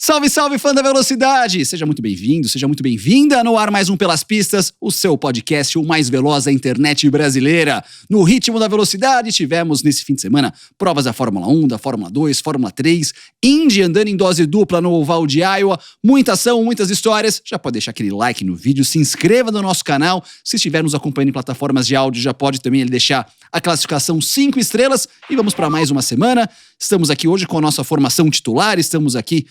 Salve, salve, fã da velocidade! Seja muito bem-vindo, seja muito bem-vinda. No ar mais um Pelas Pistas, o seu podcast, o mais veloz da internet brasileira. No ritmo da velocidade, tivemos nesse fim de semana provas da Fórmula 1, da Fórmula 2, Fórmula 3, Indy andando em dose dupla no oval de Iowa. Muita ação, muitas histórias. Já pode deixar aquele like no vídeo, se inscreva no nosso canal. Se estiver nos acompanhando em plataformas de áudio, já pode também deixar a classificação 5 estrelas. E vamos para mais uma semana. Estamos aqui hoje com a nossa formação titular, estamos aqui.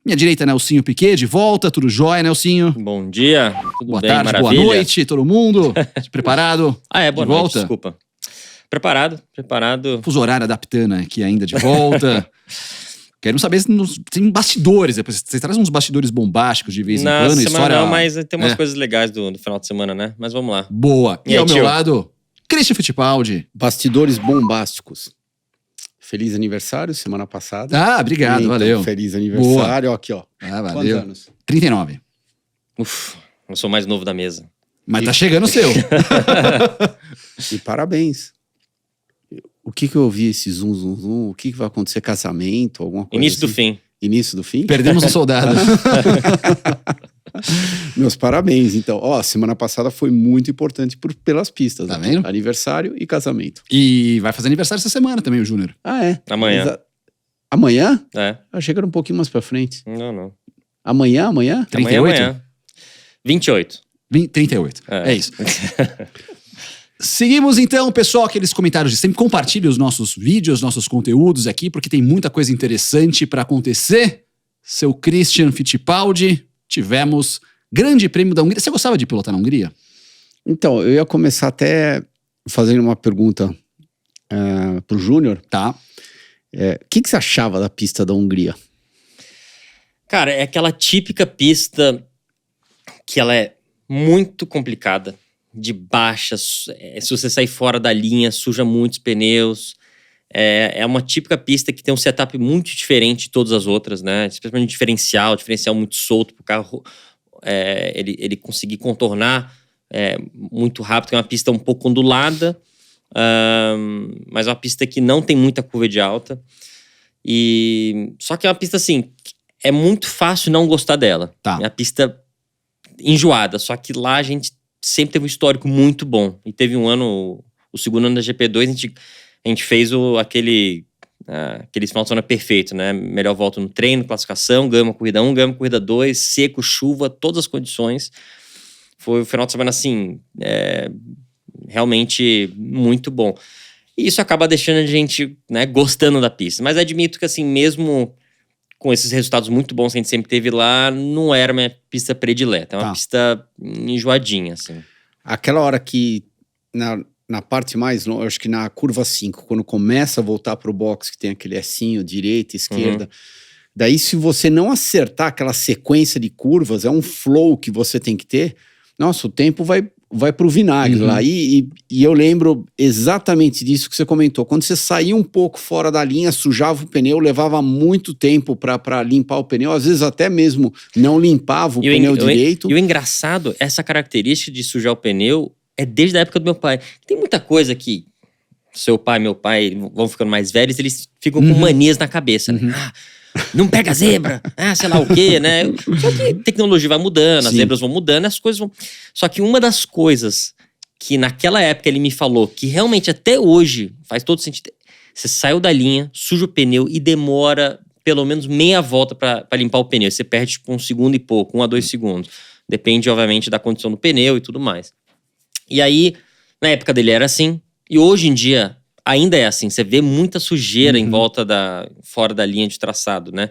Minha direita, Nelsinho Piquet, de volta. Tudo jóia, Nelsinho? Bom dia, tudo boa bem, tarde, maravilha. boa noite, todo mundo. Preparado? Boa de noite, volta? desculpa. Preparado. Fuso horário adaptando aqui ainda de volta. Quero saber se tem bastidores. Você traz uns bastidores bombásticos de vez em Na quando. semana História... não, mas tem umas coisas legais do final de semana, né? Mas vamos lá. Boa. E aí, ao meu tio? lado, Christian Fittipaldi. Bastidores bombásticos. Feliz aniversário, semana passada. Ah, obrigado, Então, valeu. Feliz aniversário, ó, aqui, ó. Ah, Quantos valeu. anos? 39. Eu sou o mais novo da mesa. Mas tá chegando o seu. E parabéns. O que eu ouvi esse zum, zum, zum? O que vai acontecer? Casamento? Alguma coisa Início do assim? fim. Início do fim? Perdemos um soldado. Meus parabéns. Então, ó, semana passada foi muito importante pelas pistas. Tá aqui. vendo? Aniversário e casamento. E vai fazer aniversário essa semana também, o Júnior. Ah, é? Amanhã. Amanhã? É. Achei que era um pouquinho mais pra frente. Não. Amanhã? 38? Amanhã. 28. 38. É isso. Seguimos então, pessoal, aqueles comentários de sempre. Compartilhe os nossos vídeos, nossos conteúdos aqui, porque tem muita coisa interessante para acontecer. Seu Christian Fittipaldi, tivemos Grande Prêmio da Hungria. Você gostava de pilotar na Hungria? Então, eu ia começar até fazendo uma pergunta pro Júnior. Tá. O que você achava da pista da Hungria? Cara, é aquela típica pista que ela é muito complicada, de baixa, se você sair fora da linha, suja muitos pneus. É uma típica pista que tem um setup muito diferente de todas as outras, né? Especialmente diferencial muito solto para o carro ele conseguir contornar muito rápido. É uma pista um pouco ondulada, mas é uma pista que não tem muita curva de alta. Só que é uma pista assim, é muito fácil não gostar dela. Tá. É uma pista enjoada, só que lá a gente sempre teve um histórico muito bom. E teve um ano, o segundo ano da GP2, a gente fez aquele final de semana perfeito, né? Melhor volta no treino, classificação, ganhamos a corrida 1, ganhamos a corrida 2, seco, chuva, todas as condições. Foi um final de semana, assim, realmente muito bom. E isso acaba deixando a gente, né, gostando da pista. Mas admito que, assim, mesmo com esses resultados muito bons que a gente sempre teve lá, não era minha pista predileta. É uma pista enjoadinha, assim. Aquela hora que, na parte mais longe, acho que na curva 5, quando começa a voltar pro box, que tem aquele essinho, direita, esquerda, daí se você não acertar aquela sequência de curvas, é um flow que você tem que ter, nossa, o tempo vai pro vinagre lá. E eu lembro exatamente disso que você comentou. Quando você saía um pouco fora da linha, sujava o pneu, levava muito tempo para limpar o pneu. Às vezes até mesmo não limpava o pneu direito. E o engraçado, essa característica de sujar o pneu é desde a época do meu pai. Tem muita coisa que seu pai e meu pai vão ficando mais velhos, eles ficam com manias na cabeça, né? Não pega zebra, sei lá o quê, né? Só que a tecnologia vai mudando, as zebras vão mudando, as coisas vão... Só que uma das coisas que naquela época ele me falou, que realmente até hoje faz todo sentido, você saiu da linha, suja o pneu e demora pelo menos meia volta pra limpar o pneu. Você perde tipo 1 segundo e pouco, 1 a 2 segundos. Depende, obviamente, da condição do pneu e tudo mais. E aí, na época dele era assim, e hoje em dia ainda é assim, você vê muita sujeira em volta fora da linha de traçado, né?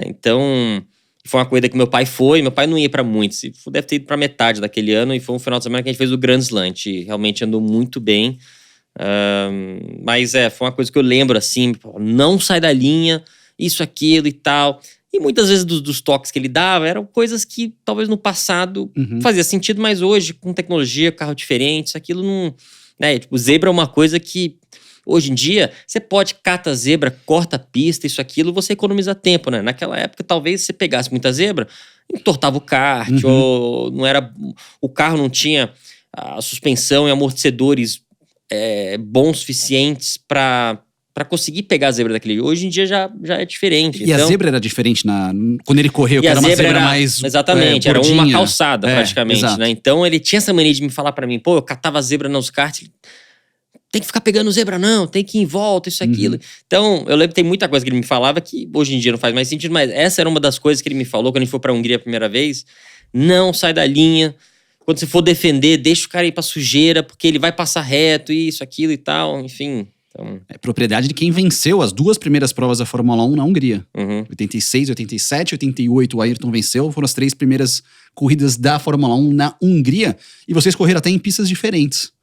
Então, foi uma corrida que meu pai não ia pra muitos, deve ter ido pra metade daquele ano, e foi um final de semana que a gente fez o Grand Slam, realmente andou muito bem, mas foi uma coisa que eu lembro assim, não sai da linha, isso, aquilo e tal, e muitas vezes dos toques que ele dava eram coisas que talvez no passado fazia sentido, mas hoje, com tecnologia, carro diferente, isso, aquilo não... Né? Tipo, zebra é uma coisa que hoje em dia você pode cata a zebra, corta a pista, isso, aquilo, você economiza tempo, né? Naquela época, talvez você pegasse muita zebra, entortava o kart, ou não era, o carro não tinha a suspensão e amortecedores bons suficientes para Pra conseguir pegar a zebra daquele. Hoje em dia já é diferente. E a zebra era diferente quando ele correu, que era uma zebra mais. Exatamente, era uma calçada praticamente, exato. né? Então ele tinha essa mania de me falar pra mim, pô, eu catava a zebra nos karts. Tem que ficar pegando zebra, não, tem que ir em volta, isso, aquilo. Então, eu lembro que tem muita coisa que ele me falava que hoje em dia não faz mais sentido, mas essa era uma das coisas que ele me falou quando a gente foi pra Hungria a primeira vez. Não sai da linha. Quando você for defender, deixa o cara ir pra sujeira, porque ele vai passar reto, isso, aquilo e tal, enfim. Então... É propriedade de quem venceu as 2 primeiras provas da Fórmula 1 na Hungria. Uhum. 86, 87, 88 o Ayrton venceu. Foram as 3 primeiras corridas da Fórmula 1 na Hungria. E vocês correram até em pistas diferentes.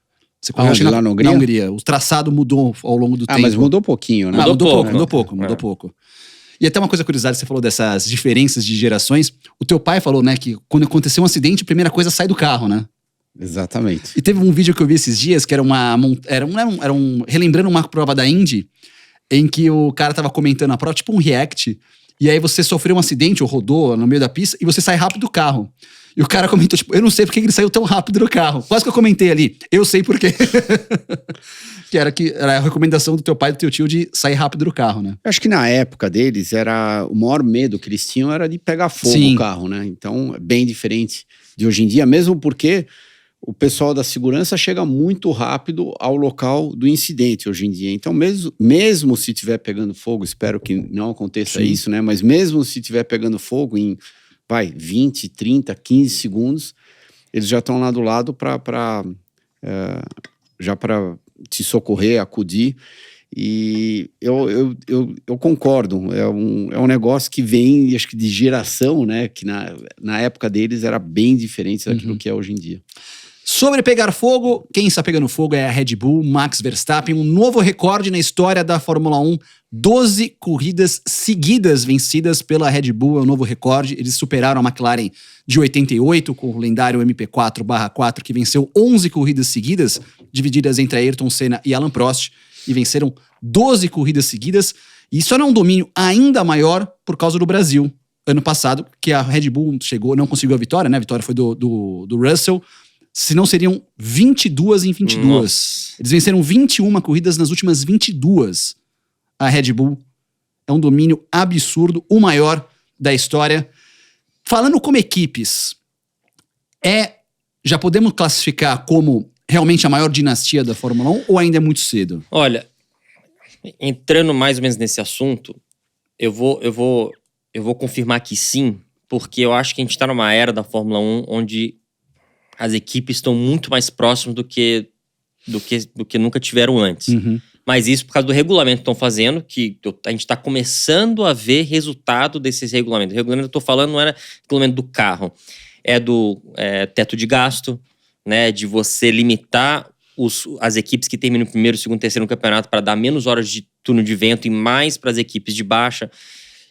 Você correu lá na Hungria? Na Hungria. O traçado mudou ao longo do tempo. Mas mudou pouquinho, né? Mudou pouco. E até uma coisa curiosa, você falou dessas diferenças de gerações. O teu pai falou, né, que quando aconteceu um acidente, a primeira coisa sai do carro, né? Exatamente. E teve um vídeo que eu vi esses dias, que era relembrando uma prova da Indy, em que o cara tava comentando a prova, tipo um react, e aí você sofreu um acidente ou rodou no meio da pista, e você sai rápido do carro. E o cara comentou, tipo, eu não sei porque ele saiu tão rápido do carro. Quase que eu comentei ali, eu sei por quê. que era a recomendação do teu pai e do teu tio de sair rápido do carro, né? Eu acho que na época deles, o maior medo que eles tinham era de pegar fogo o carro, né? Então, é bem diferente de hoje em dia, mesmo porque o pessoal da segurança chega muito rápido ao local do incidente hoje em dia. Então, mesmo se estiver pegando fogo, espero que não aconteça isso, né? Mas mesmo se estiver pegando fogo em 20, 30, 15 segundos, eles já estão lá do lado para te socorrer, acudir. E eu concordo, é um negócio que vem, acho que de geração, né? Que na época deles era bem diferente daquilo que é hoje em dia. Sobre pegar fogo, quem está pegando fogo é a Red Bull, Max Verstappen, um novo recorde na história da Fórmula 1, 12 corridas seguidas vencidas pela Red Bull, é um novo recorde. Eles superaram a McLaren de 88 com o lendário MP4/4, que venceu 11 corridas seguidas, divididas entre Ayrton Senna e Alain Prost, e venceram 12 corridas seguidas. E isso era um domínio ainda maior por causa do Brasil. Ano passado, que a Red Bull não conseguiu a vitória, né? A vitória foi do Russell. Senão seriam 22 em 22. Nossa. Eles venceram 21 corridas nas últimas 22. A Red Bull é um domínio absurdo, o maior da história. Falando como equipes, já podemos classificar como realmente a maior dinastia da Fórmula 1 ou ainda é muito cedo? Olha, entrando mais ou menos nesse assunto, eu vou confirmar que sim, porque eu acho que a gente tá numa era da Fórmula 1 onde as equipes estão muito mais próximas do que nunca tiveram antes. Mas isso por causa do regulamento que estão fazendo, que a gente está começando a ver resultado desses regulamentos. O regulamento que eu estou falando não era regulamento do carro, é do teto de gasto, né, de você limitar as equipes que terminam primeiro, segundo, terceiro no campeonato para dar menos horas de turno de vento e mais para as equipes de baixa.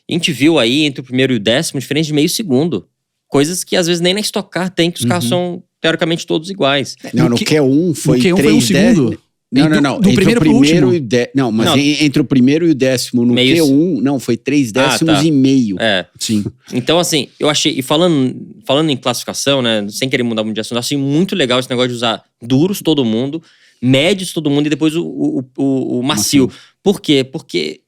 A gente viu aí entre o primeiro e o 10º diferença de meio segundo. Coisas que às vezes nem na Stock Car tem, que os carros são teoricamente todos iguais. Não, no Q1 foi 3 um segundo. Não. Do primeiro pro último. Entre o primeiro e o 10º no Q1, não, foi 3 décimos e meio. Sim. Então, assim, eu achei, e falando em classificação, né, sem querer mudar muito de assunto, eu achei muito legal esse negócio de usar duros todo mundo, médios todo mundo e depois o macio. Por quê? Porque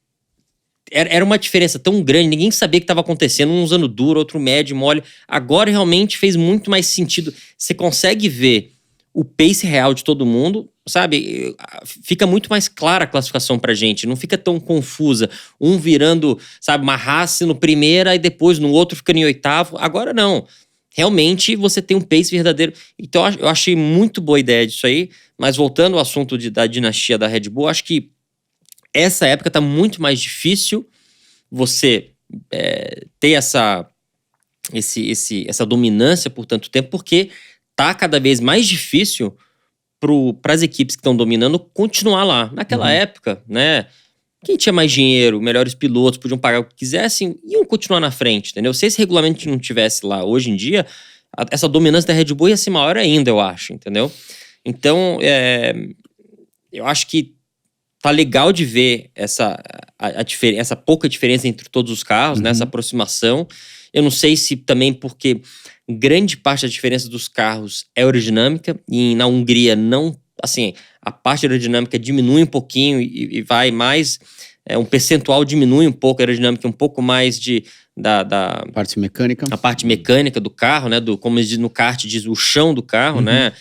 era uma diferença tão grande, ninguém sabia o que estava acontecendo, um usando duro, outro médio, mole. Agora realmente fez muito mais sentido. Você consegue ver o pace real de todo mundo, sabe? Fica muito mais clara a classificação pra gente, não fica tão confusa. Um virando, sabe, uma Haas no primeira e depois no outro ficando em 8º. Agora não. Realmente você tem um pace verdadeiro. Então eu achei muito boa ideia disso aí, mas voltando ao assunto da dinastia da Red Bull, acho que essa época tá muito mais difícil você ter essa dominância por tanto tempo, porque tá cada vez mais difícil para as equipes que estão dominando continuar lá. Naquela época, né? Quem tinha mais dinheiro, melhores pilotos, podiam pagar o que quisessem, iam continuar na frente, entendeu? Se esse regulamento não tivesse lá hoje em dia, essa dominância da Red Bull ia ser maior ainda, eu acho, entendeu? Então, eu acho que tá legal de ver essa pouca diferença entre todos os carros, né? Essa aproximação. Eu não sei se também porque grande parte da diferença dos carros é aerodinâmica e na Hungria assim, a parte aerodinâmica diminui um pouquinho e vai mais, um percentual diminui um pouco a aerodinâmica, um pouco mais da Parte mecânica. a parte mecânica do carro, né? Como diz no kart, diz o chão do carro, né?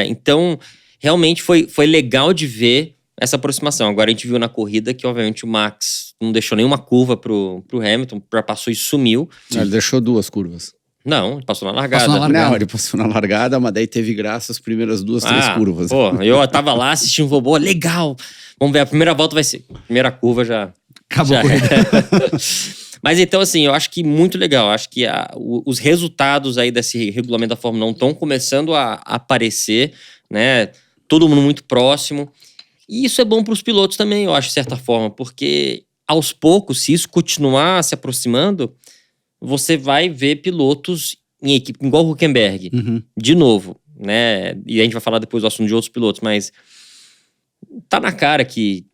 Então, realmente foi legal de ver essa aproximação. Agora a gente viu na corrida que, obviamente, o Max não deixou nenhuma curva pro Hamilton, já passou e sumiu. Ele deixou 2 curvas. Não, ele passou na largada. Não, ele passou na largada, mas daí teve graça as primeiras 2, 3 curvas. Pô, eu tava lá assistindo o robô, legal. Vamos ver, a primeira volta vai ser. Primeira curva já. Acabou a corrida. Mas então, assim, eu acho que muito legal. Eu acho que os resultados aí desse regulamento da Fórmula 1 estão começando a aparecer, né? Todo mundo muito próximo. E isso é bom para os pilotos também, eu acho, de certa forma, porque aos poucos, se isso continuar se aproximando, você vai ver pilotos em equipe, igual o Hülkenberg, de novo, né? E a gente vai falar depois do assunto de outros pilotos, mas tá na cara que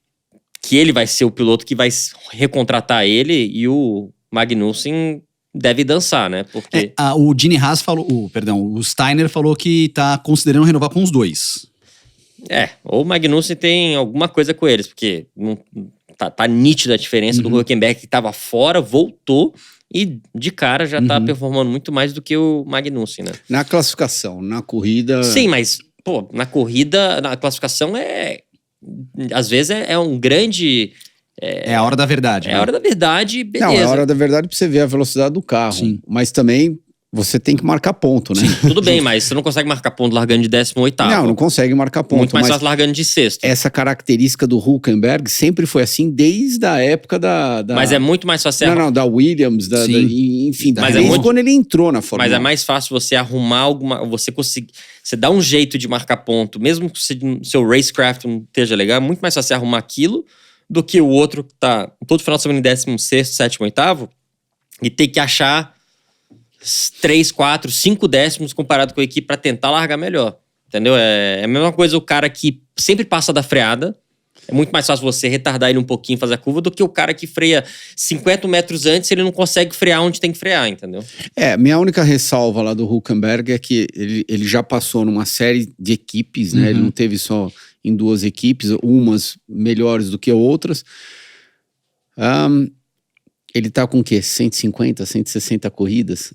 ele vai ser o piloto que vai recontratar ele, e o Magnussen deve dançar, né? Porque o Gene Haas falou, o Steiner falou que tá considerando renovar com os 2. Ou o Magnussen tem alguma coisa com eles, porque não, tá nítida a diferença do Hülkenberg, que tava fora, voltou e de cara já tá performando muito mais do que o Magnussen, né? Na classificação, na corrida... Sim, mas, pô, na corrida, na classificação às vezes é um grande... É a hora da verdade. É a hora da verdade, beleza. Não, é a hora da verdade pra você ver a velocidade do carro. Sim. Mas também você tem que marcar ponto, né? Sim, tudo bem, mas você não consegue marcar ponto largando de 18º. Não consegue marcar ponto. Muito mais mas fácil largando de 6º. essa característica do Hülkenberg sempre foi assim desde a época da... Mas é muito mais fácil... da Williams, enfim, Mas desde quando ele entrou na Fórmula 1. Mas é mais fácil você arrumar você conseguir... Você dá um jeito de marcar ponto, mesmo que o seu racecraft não esteja legal, é muito mais fácil você arrumar aquilo do que o outro que tá todo final de semana em 16º, 7º, 8º e ter que achar 3, 4, 5 décimos comparado com a equipe pra tentar largar melhor. Entendeu? É a mesma coisa o cara que sempre passa da freada. É muito mais fácil você retardar ele um pouquinho, fazer a curva, do que o cara que freia 50 metros antes, ele não consegue frear onde tem que frear, entendeu? Minha única ressalva lá do Hülkenberg é que ele já passou numa série de equipes, né? Ele não teve só em 2 equipes, umas melhores do que outras. Ele tá com o quê? 150, 160 corridas?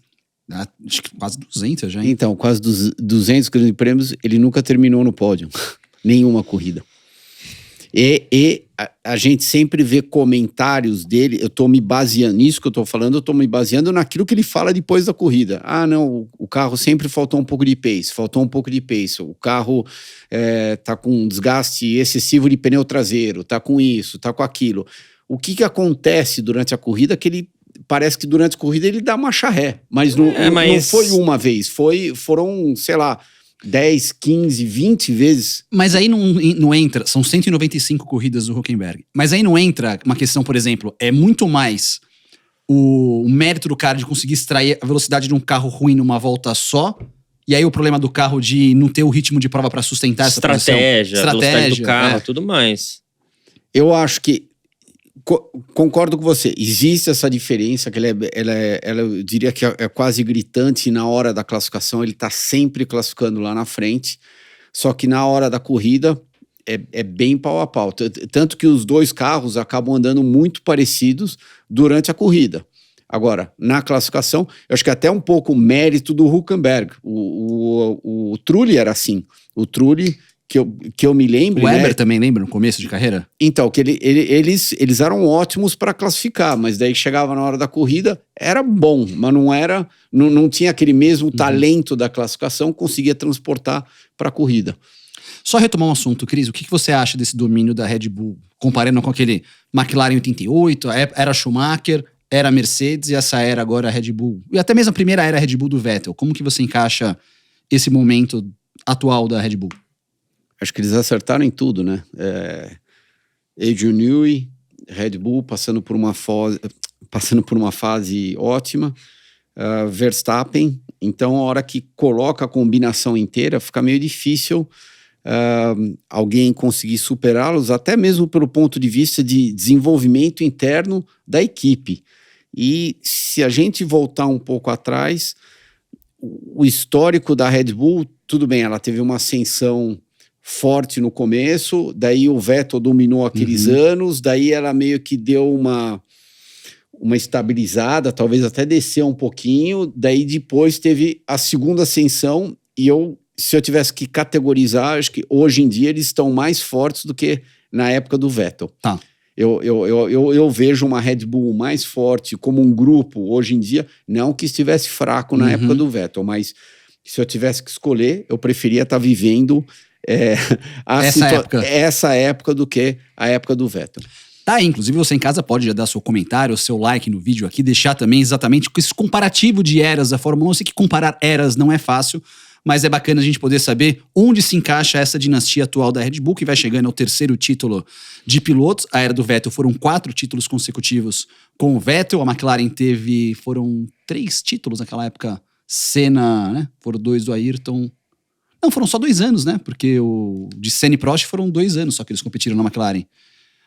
Acho que quase 200 já, hein? Então, quase 200 grandes prêmios, ele nunca terminou no pódio. Nenhuma corrida. E a gente sempre vê comentários dele, eu tô me baseando nisso que eu tô falando, eu tô me baseando naquilo que ele fala depois da corrida. Não, o carro sempre faltou um pouco de pace, o carro tá com um desgaste excessivo de pneu traseiro, tá com isso, tá com aquilo. O que acontece durante a corrida que ele... Parece que durante a corrida ele dá marcha ré, mas não foi uma vez, foram, sei lá, 10, 15, 20 vezes. Mas aí não entra, são 195 corridas do Hülkenberg, mas aí não entra uma questão, por exemplo, é muito mais o mérito do cara de conseguir extrair a velocidade de um carro ruim numa volta só, e aí o problema do carro de não ter o ritmo de prova para sustentar essa estratégia, velocidade do carro, tudo mais. Eu acho que concordo com você, existe essa diferença que ela eu diria que é quase gritante. Na hora da classificação ele tá sempre classificando lá na frente, só que na hora da corrida é bem pau a pau, tanto que os 2 carros acabam andando muito parecidos durante a corrida. Agora, na classificação, eu acho que até um pouco o mérito do Hülkenberg. O Trulli era assim, o Trulli que eu me lembro... O Weber também lembra no começo de carreira? Então, que eles eram ótimos para classificar, mas daí chegava na hora da corrida, era bom, mas não tinha aquele mesmo talento da classificação, conseguia transportar para a corrida. Só retomar um assunto, Cris, o que você acha desse domínio da Red Bull, comparando com aquele McLaren 88, era Schumacher, era Mercedes e essa era agora a Red Bull, e até mesmo a primeira era a Red Bull do Vettel? Como que você encaixa esse momento atual da Red Bull? Acho que eles acertaram em tudo, né? Adrian Newey, Red Bull passando por uma fase ótima, Verstappen. Então, a hora que coloca a combinação inteira, fica meio difícil alguém conseguir superá-los, até mesmo pelo ponto de vista de desenvolvimento interno da equipe. E se a gente voltar um pouco atrás, o histórico da Red Bull, tudo bem, ela teve uma ascensão forte no começo, daí o Vettel dominou aqueles anos, daí ela meio que deu uma estabilizada, talvez até desceu um pouquinho, daí depois teve a segunda ascensão, e se eu tivesse que categorizar, acho que hoje em dia eles estão mais fortes do que na época do Vettel. Tá. Eu vejo uma Red Bull mais forte como um grupo hoje em dia, não que estivesse fraco na época do Vettel, mas se eu tivesse que escolher, eu preferia estar vivendo essa época do que a época do Vettel. Tá, inclusive você em casa pode já dar seu comentário, seu like no vídeo aqui, deixar também exatamente esse comparativo de eras da Fórmula 1. Eu sei que comparar eras não é fácil, mas é bacana a gente poder saber onde se encaixa essa dinastia atual da Red Bull, que vai chegando ao 3º título de pilotos. A era do Vettel foram 4 títulos consecutivos com o Vettel, a McLaren foram 3 títulos naquela época, Senna, né? Foram 2 do Ayrton. Não, foram só 2 anos, né? Porque o de Senna e Prost foram 2 anos só que eles competiram na McLaren.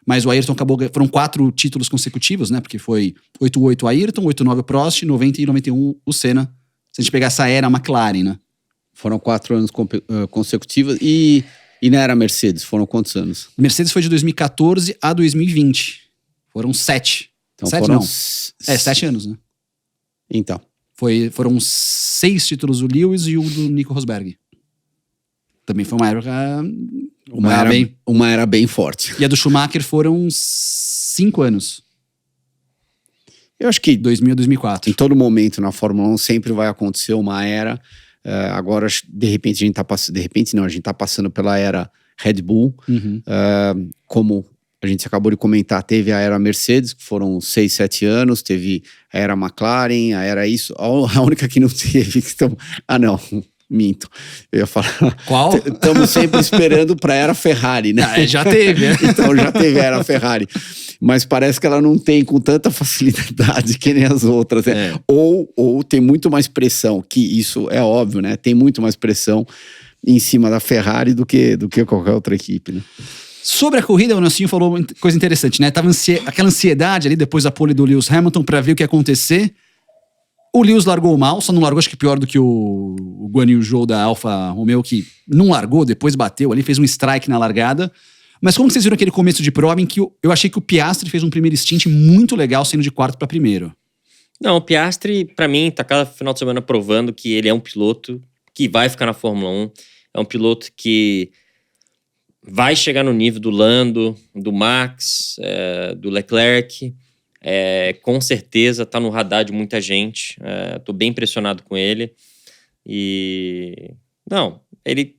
Mas o Ayrton foram 4 títulos consecutivos, né? Porque foi 88 o Ayrton, 89 o Prost, 90 e 91 o Senna. Se a gente pegar essa era McLaren, né? Foram 4 anos consecutivos. E na era Mercedes, foram quantos anos? Mercedes foi de 2014 a 2020. Foram 7. Então 7 foram não. 7 anos, né? Então. Foram 6 títulos do Lewis e o do Nico Rosberg. Também foi uma época... Uma era bem forte. E a do Schumacher foram 5 anos. Eu acho que 2000 a 2004. Em todo momento na Fórmula 1 sempre vai acontecer uma era. Agora, de repente, a gente tá passando... De repente não, a gente tá passando pela era Red Bull. Como a gente acabou de comentar, teve a era Mercedes, que foram 6, 7 anos. Teve a era McLaren, a era isso. A única que não teve... não... Minto. Eu ia falar. Qual? Estamos sempre esperando para a era Ferrari, né? Já teve, né? Então já teve a era Ferrari. Mas parece que ela não tem com tanta facilidade que nem as outras. Né? Ou tem muito mais pressão, que isso é óbvio, né? Tem muito mais pressão em cima da Ferrari do que qualquer outra equipe, né? Sobre a corrida, o Nelsinho falou uma coisa interessante, né? Tava aquela ansiedade ali depois da pole do Lewis Hamilton para ver o que ia acontecer. O Lewis largou mal, só não largou, acho que pior do que o Guan Yu Zhou da Alfa Romeo, que não largou, depois bateu ali, fez um strike na largada. Mas como vocês viram aquele começo de prova em que eu achei que o Piastri fez um primeiro stint muito legal, saindo de 4º para 1º? Não, o Piastri, pra mim, tá cada final de semana provando que ele é um piloto que vai ficar na Fórmula 1. É um piloto que vai chegar no nível do Lando, do Max, do Leclerc. Com certeza tá no radar de muita gente. Tô bem impressionado com ele. E... Não, ele...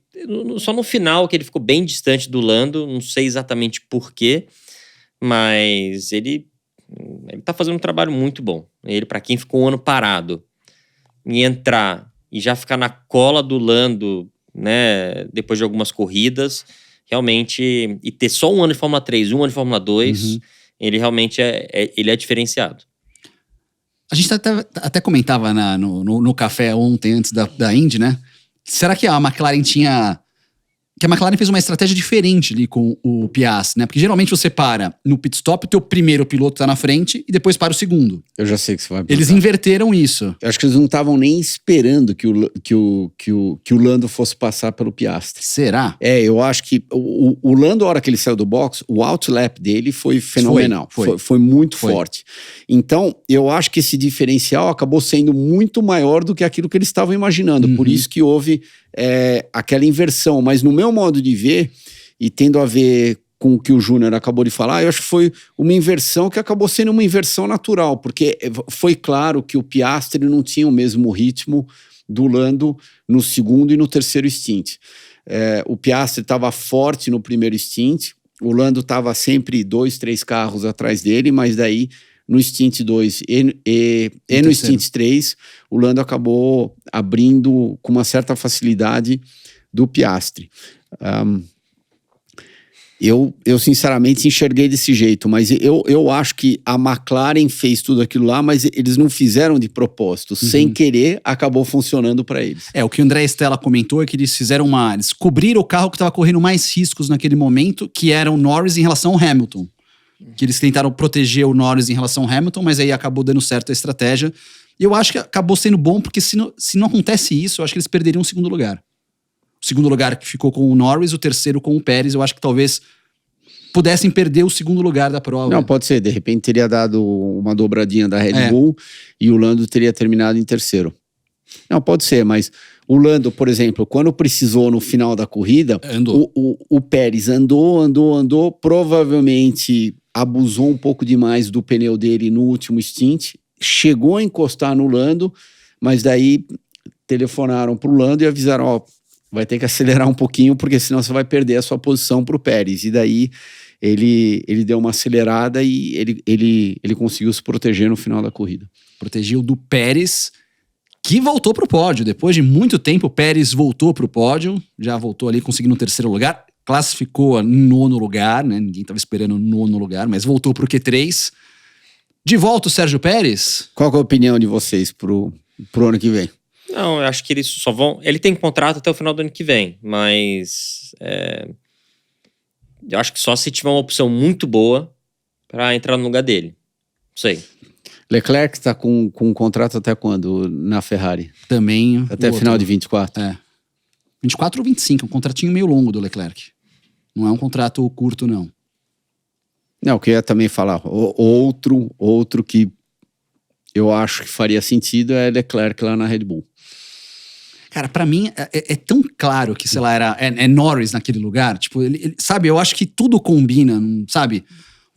Só no final que ele ficou bem distante do Lando. Não sei exatamente por quê. Mas ele tá fazendo um trabalho muito bom. Ele, pra quem ficou um ano parado, e entrar e já ficar na cola do Lando, né? Depois de algumas corridas, realmente... E ter só um ano de Fórmula 3 e um ano de Fórmula 2... Ele realmente ele é diferenciado. A gente até comentava no café ontem, antes da Indy, né? Será que a McLaren que a McLaren fez uma estratégia diferente ali com o Piastri, né? Porque geralmente você para no pit stop, o teu primeiro piloto tá na frente e depois para o segundo. Eu já sei que você vai pensar. Eles inverteram isso. Eu acho que eles não estavam nem esperando que o Lando fosse passar pelo Piastri. Será? Eu acho que o Lando, a hora que ele saiu do box, o outlap dele foi fenomenal. Foi muito forte. Então, eu acho que esse diferencial acabou sendo muito maior do que aquilo que eles estavam imaginando. Por isso que houve aquela inversão. Mas no meu modo de ver, e tendo a ver com o que o Júnior acabou de falar, eu acho que foi uma inversão que acabou sendo uma inversão natural, porque foi claro que o Piastri não tinha o mesmo ritmo do Lando no segundo e no terceiro stint. O Piastri estava forte no primeiro stint, o Lando estava sempre 2, 3 carros atrás dele, mas daí no stint 2 e no stint 3, o Lando acabou abrindo com uma certa facilidade do Piastri. Eu sinceramente enxerguei desse jeito, mas eu acho que a McLaren fez tudo aquilo lá, mas eles não fizeram de propósito. Sem querer, acabou funcionando para eles. O que o André Stella comentou é que eles eles cobriram o carro que estava correndo mais riscos naquele momento, que era o Norris em relação ao Hamilton. Que eles tentaram proteger o Norris em relação ao Hamilton, mas aí acabou dando certo a estratégia. E eu acho que acabou sendo bom, porque se não acontece isso, eu acho que eles perderiam o segundo lugar. segundo lugar que ficou com o Norris, o terceiro com o Pérez. Eu acho que talvez pudessem perder o segundo lugar da prova. Não, pode ser. De repente teria dado uma dobradinha da Red Bull e o Lando teria terminado em terceiro. Não, pode ser, mas o Lando, por exemplo, quando precisou no final da corrida, o Pérez andou, provavelmente abusou um pouco demais do pneu dele no último stint, chegou a encostar no Lando, mas daí telefonaram pro Lando e avisaram, ó, vai ter que acelerar um pouquinho, porque senão você vai perder a sua posição pro Pérez. E daí ele deu uma acelerada e ele conseguiu se proteger no final da corrida. Protegeu do Pérez, que voltou pro pódio. Depois de muito tempo, o Pérez voltou pro pódio, já voltou ali conseguindo o terceiro lugar, classificou em 9º lugar, né? Ninguém estava esperando o 9º lugar, mas voltou pro Q3. De volta o Sérgio Pérez. Qual que é a opinião de vocês pro ano que vem? Não, eu acho que eles só vão... Ele tem contrato até o final do ano que vem, mas... eu acho que só se tiver uma opção muito boa para entrar no lugar dele. Não sei. Leclerc está com um contrato até quando na Ferrari? Também. Até final de 24? 24 ou 25, um contratinho meio longo do Leclerc. Não é um contrato curto, não. Não, eu queria também falar. Outro que eu acho que faria sentido é Leclerc lá na Red Bull. Cara, pra mim é tão claro que, sei lá, é Norris naquele lugar. Tipo, ele, sabe, eu acho que tudo combina, sabe?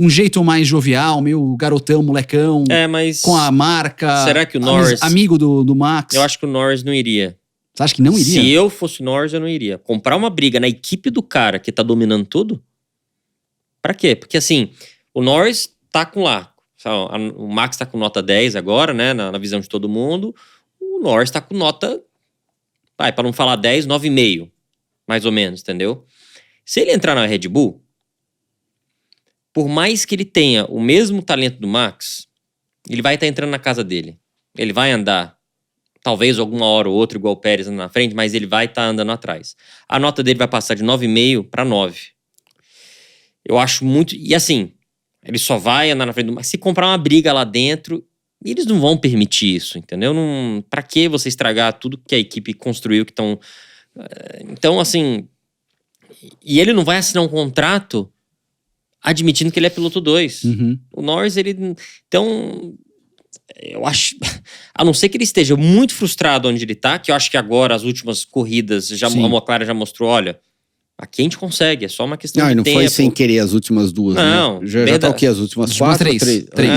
Um jeito mais jovial, meio garotão, molecão. Mas... Com a marca. Será que o Norris... Amigo do Max. Eu acho que o Norris não iria. Você acha que não iria? Se eu fosse o Norris, eu não iria. Comprar uma briga na equipe do cara que tá dominando tudo? Pra quê? Porque assim, o Norris tá com lá. O Max tá com nota 10 agora, né? Na visão de todo mundo. O Norris tá com nota... pra não falar 10, 9,5. Mais ou menos, entendeu? Se ele entrar na Red Bull, por mais que ele tenha o mesmo talento do Max, ele vai estar entrando na casa dele. Ele vai andar, talvez alguma hora ou outra, igual o Pérez andando na frente, mas ele vai estar andando atrás. A nota dele vai passar de 9,5 para 9. Eu acho muito... E assim, ele só vai andar na frente do Max. Se comprar uma briga lá dentro, eles não vão permitir isso, entendeu? Não, pra que você estragar tudo que a equipe construiu que estão... Então, assim... E ele não vai assinar um contrato admitindo que ele é piloto 2. O Norris, ele... Então, eu acho... A não ser que ele esteja muito frustrado onde ele tá, que eu acho que agora, as últimas corridas, a McLaren já mostrou, olha, aqui a gente consegue, é só uma questão de tempo. Não, foi sem querer as últimas duas, não, né? Já tá o quê? As últimas 4? Três.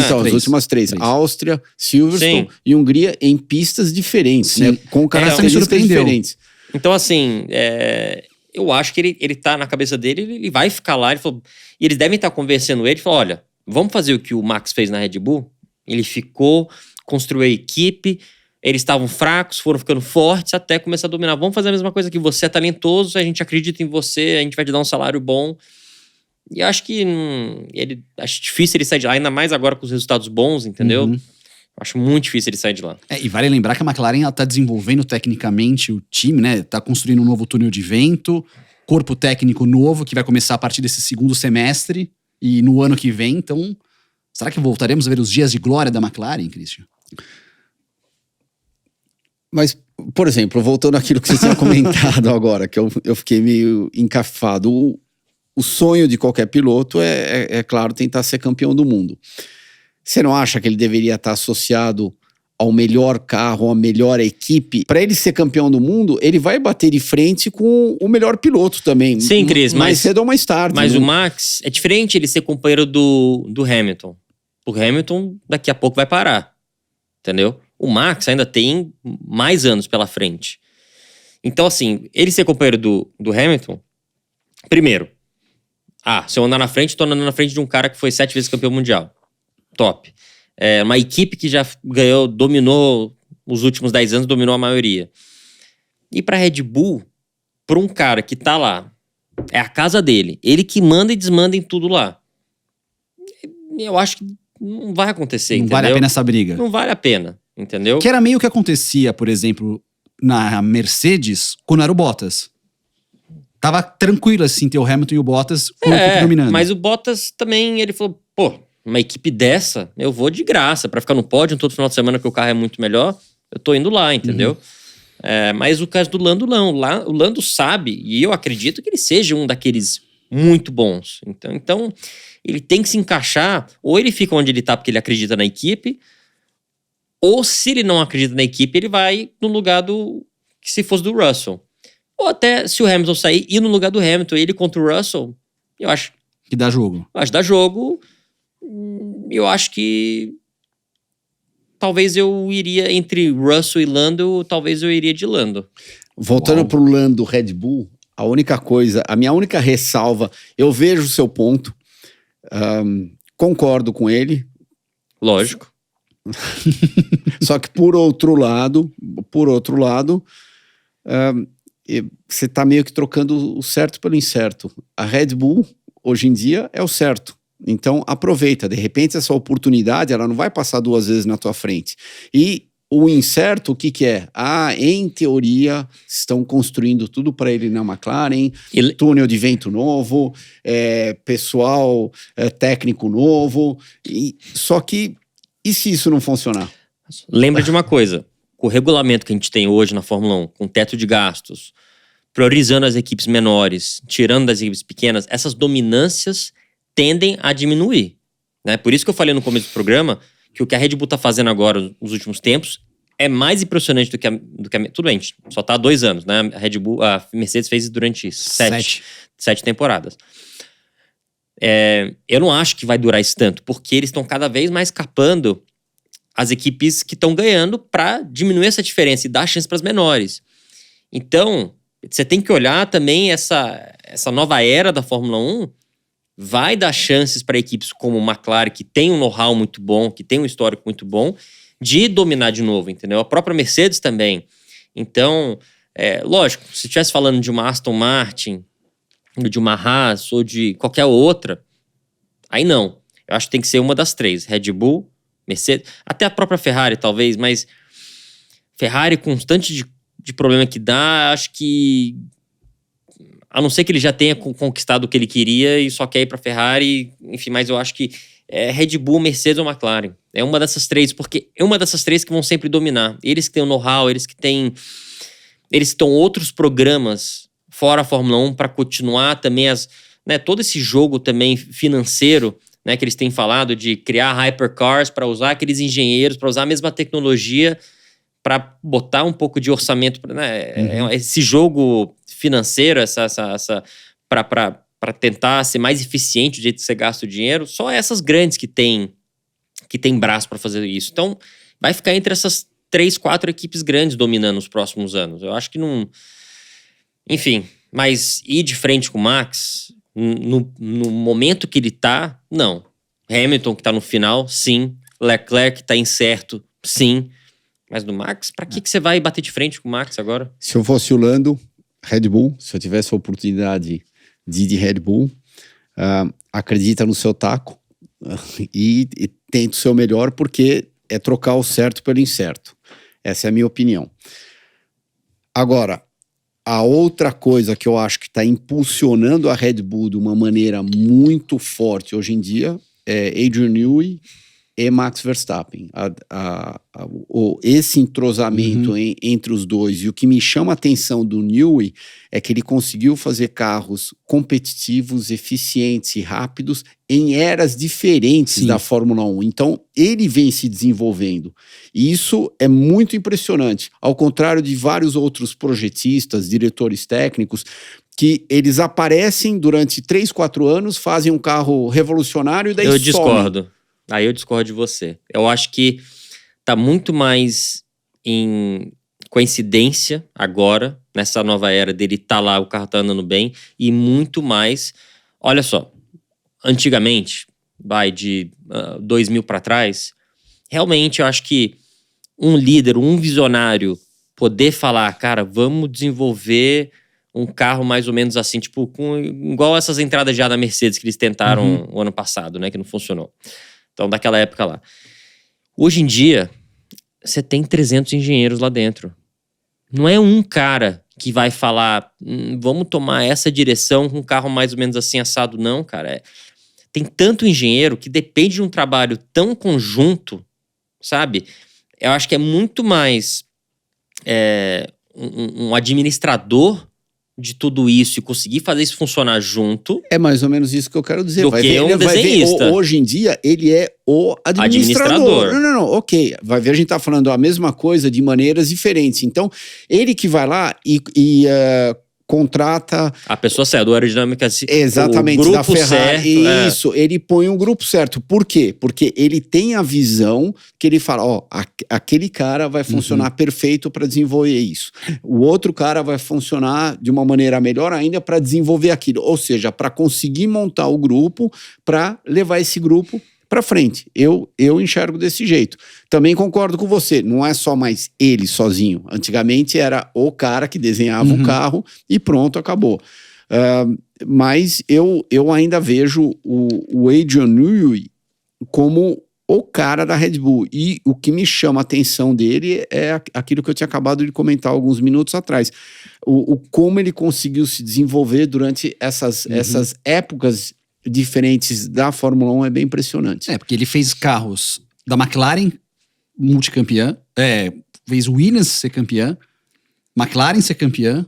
Então, as últimas 3. Áustria, Silverstone e Hungria em pistas diferentes, né? Com características diferentes. Então, assim, eu acho que ele tá na cabeça dele, ele vai ficar lá, e eles devem estar convencendo ele, falou, olha, vamos fazer o que o Max fez na Red Bull? Ele ficou, construiu a equipe, eles estavam fracos, foram ficando fortes até começar a dominar. Vamos fazer a mesma coisa que você é talentoso, a gente acredita em você, a gente vai te dar um salário bom. E eu acho que acho difícil ele sair de lá, ainda mais agora com os resultados bons, entendeu? Acho muito difícil ele sair de lá. E vale lembrar que a McLaren está desenvolvendo tecnicamente o time, né? Tá construindo um novo túnel de vento, corpo técnico novo, que vai começar a partir desse segundo semestre e no ano que vem. Então, será que voltaremos a ver os dias de glória da McLaren, Christian? Mas, por exemplo, voltando àquilo que você tinha comentado agora, que eu fiquei meio encafado. O sonho de qualquer piloto é, claro, tentar ser campeão do mundo. Você não acha que ele deveria estar associado ao melhor carro, à melhor equipe? Para ele ser campeão do mundo, ele vai bater de frente com o melhor piloto também. Sim, Cris, mais cedo ou mais tarde. Mas o Max, é diferente ele ser companheiro do Hamilton. O Hamilton daqui a pouco vai parar, entendeu? O Max ainda tem mais anos pela frente. Então, assim, ele ser companheiro do Hamilton, primeiro, se eu andar na frente, tô andando na frente de um cara que foi 7 vezes campeão mundial. Top. Uma equipe que já dominou os últimos 10 anos, dominou a maioria. E pra Red Bull, pra um cara que tá lá, é a casa dele, ele que manda e desmanda em tudo lá. Eu acho que não vai acontecer, não entendeu? Vale a pena essa briga. Não vale a pena, entendeu? Que era meio que acontecia, por exemplo, na Mercedes, quando era o Bottas. Tava tranquilo, assim, ter o Hamilton e o Bottas dominando. Mas o Bottas também, ele falou, uma equipe dessa, eu vou de graça, pra ficar no pódio todo final de semana que o carro é muito melhor, eu tô indo lá, entendeu? Mas o caso do Lando não. O Lando sabe, e eu acredito que ele seja um daqueles muito bons. Então ele tem que se encaixar, ou ele fica onde ele tá porque ele acredita na equipe, ou se ele não acredita na equipe, ele vai no lugar que se fosse do Russell. Ou até se o Hamilton sair, ir no lugar do Hamilton, ele contra o Russell, eu acho Que dá jogo. Eu acho que dá jogo. Eu acho que talvez eu iria entre Russell e Lando, talvez eu iria de Lando. Voltando pro Lando Red Bull, a minha única ressalva, eu vejo o seu ponto, concordo com ele. Lógico. Só que por outro lado, você tá meio que trocando o certo pelo incerto. A Red Bull, hoje em dia, é o certo. Então, aproveita. De repente, essa oportunidade, ela não vai passar 2 vezes na tua frente. E o incerto, o que é? Em teoria, estão construindo tudo para ele na McLaren, túnel de vento novo, pessoal técnico novo. Só que, e se isso não funcionar? Lembra de uma coisa. Com o regulamento que a gente tem hoje na Fórmula 1, com teto de gastos, priorizando as equipes menores, tirando das equipes pequenas, essas dominâncias tendem a diminuir, né? Por isso que eu falei no começo do programa que o que a Red Bull tá fazendo agora nos últimos tempos é mais impressionante do que a... Tudo bem, só tá há 2 anos, né? A Mercedes fez isso durante 7 temporadas. Eu não acho que vai durar isso tanto, porque eles estão cada vez mais capando as equipes que estão ganhando para diminuir essa diferença e dar chance para as menores. Então, você tem que olhar também essa nova era da Fórmula 1 vai dar chances para equipes como a McLaren, que tem um know-how muito bom, que tem um histórico muito bom, de dominar de novo, entendeu? A própria Mercedes também. Então, lógico, se estivesse falando de uma Aston Martin, de uma Haas ou de qualquer outra, aí não. Eu acho que tem que ser uma das 3. Red Bull, Mercedes, até a própria Ferrari talvez, mas Ferrari com o tanto de problema que dá, acho que a não ser que ele já tenha conquistado o que ele queria e só quer ir pra Ferrari, enfim, mas eu acho que Red Bull, Mercedes ou McLaren. É uma dessas 3, porque é uma dessas 3 que vão sempre dominar. Eles que têm o know-how, eles que estão outros programas fora a Fórmula 1 para continuar também todo esse jogo também financeiro, né, que eles têm falado de criar hypercars para usar aqueles engenheiros, para usar a mesma tecnologia, para botar um pouco de orçamento, né? Esse jogo financeiro, para tentar ser mais eficiente o jeito que você gasta o dinheiro, só essas grandes que tem braço para fazer isso. Então, vai ficar entre essas 3, 4 equipes grandes dominando os próximos anos. Eu acho que não... Enfim, mas ir de frente com o Max, no momento que ele tá, não. Hamilton, que tá no final, sim. Leclerc, que tá incerto, sim. Mas do Max, pra que você vai bater de frente com o Max agora? Se eu fosse o Lando, Red Bull, se eu tivesse a oportunidade de ir de Red Bull, acredita no seu taco e tenta o seu melhor, porque é trocar o certo pelo incerto. Essa é a minha opinião. Agora, a outra coisa que eu acho que está impulsionando a Red Bull de uma maneira muito forte hoje em dia é Adrian Newey e Max Verstappen. Esse entrosamento entre os dois. E o que me chama a atenção do Newey é que ele conseguiu fazer carros competitivos, eficientes e rápidos em eras diferentes da Fórmula 1. Então, ele vem se desenvolvendo. E isso é muito impressionante. Ao contrário de vários outros projetistas, diretores técnicos, que eles aparecem durante 3, 4 anos, fazem um carro revolucionário e daí Eu discordo. Aí eu discordo de você. Eu acho que tá muito mais em coincidência agora, nessa nova era dele tá lá, o carro tá andando bem, e muito mais... Olha só, antigamente, de 2000 para trás, realmente eu acho que um líder, um visionário, poder falar, cara, vamos desenvolver um carro mais ou menos assim, tipo, igual essas entradas já da Mercedes que eles tentaram o ano passado, né, que não funcionou. Então, daquela época lá. Hoje em dia, você tem 300 engenheiros lá dentro. Não é um cara que vai falar, vamos tomar essa direção com um carro mais ou menos assim assado, não, cara. Tem tanto engenheiro que depende de um trabalho tão conjunto, sabe? Eu acho que é muito mais um administrador de tudo isso e conseguir fazer isso funcionar junto. É mais ou menos isso que eu quero dizer. Do que um desenhista. Hoje em dia, ele é o administrador. Não, ok. Vai ver, a gente tá falando a mesma coisa de maneiras diferentes. Então, ele que vai lá e contrata... A pessoa certa, do aerodinâmica... Exatamente, o grupo da Ferrari. certo. Isso, ele põe um grupo certo. Por quê? Porque ele tem a visão que ele fala, ó, aquele cara vai funcionar perfeito para desenvolver isso. O outro cara vai funcionar de uma maneira melhor ainda para desenvolver aquilo. Ou seja, para conseguir montar o grupo, para levar esse grupo para frente. Eu enxergo desse jeito. Também concordo com você, não é só mais ele sozinho. Antigamente era o cara que desenhava o carro e pronto, acabou. Mas eu ainda vejo o Adrian Newey como o cara da Red Bull. E o que me chama a atenção dele é aquilo que eu tinha acabado de comentar alguns minutos atrás. Como ele conseguiu se desenvolver durante essas épocas diferentes da Fórmula 1 é bem impressionante. Porque ele fez carros da McLaren, multicampeã, fez Williams ser campeã, McLaren ser campeã,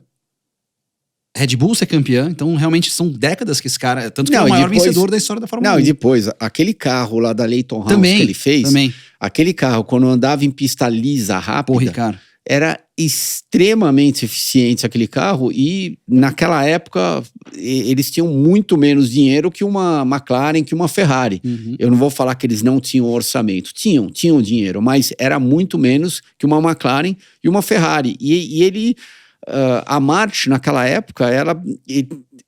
Red Bull ser campeã, então realmente são décadas que esse cara, tanto que é o maior vencedor da história da Fórmula 1. E depois, aquele carro lá da Leighton House também, que ele fez, aquele carro quando andava em pista lisa, rápida, Ricardo, era extremamente eficiente aquele carro e naquela época eles tinham muito menos dinheiro que uma McLaren, que uma Ferrari. Eu não vou falar que eles não tinham orçamento. Tinham dinheiro, mas era muito menos que uma McLaren e uma Ferrari. E ele... a March, naquela época, ela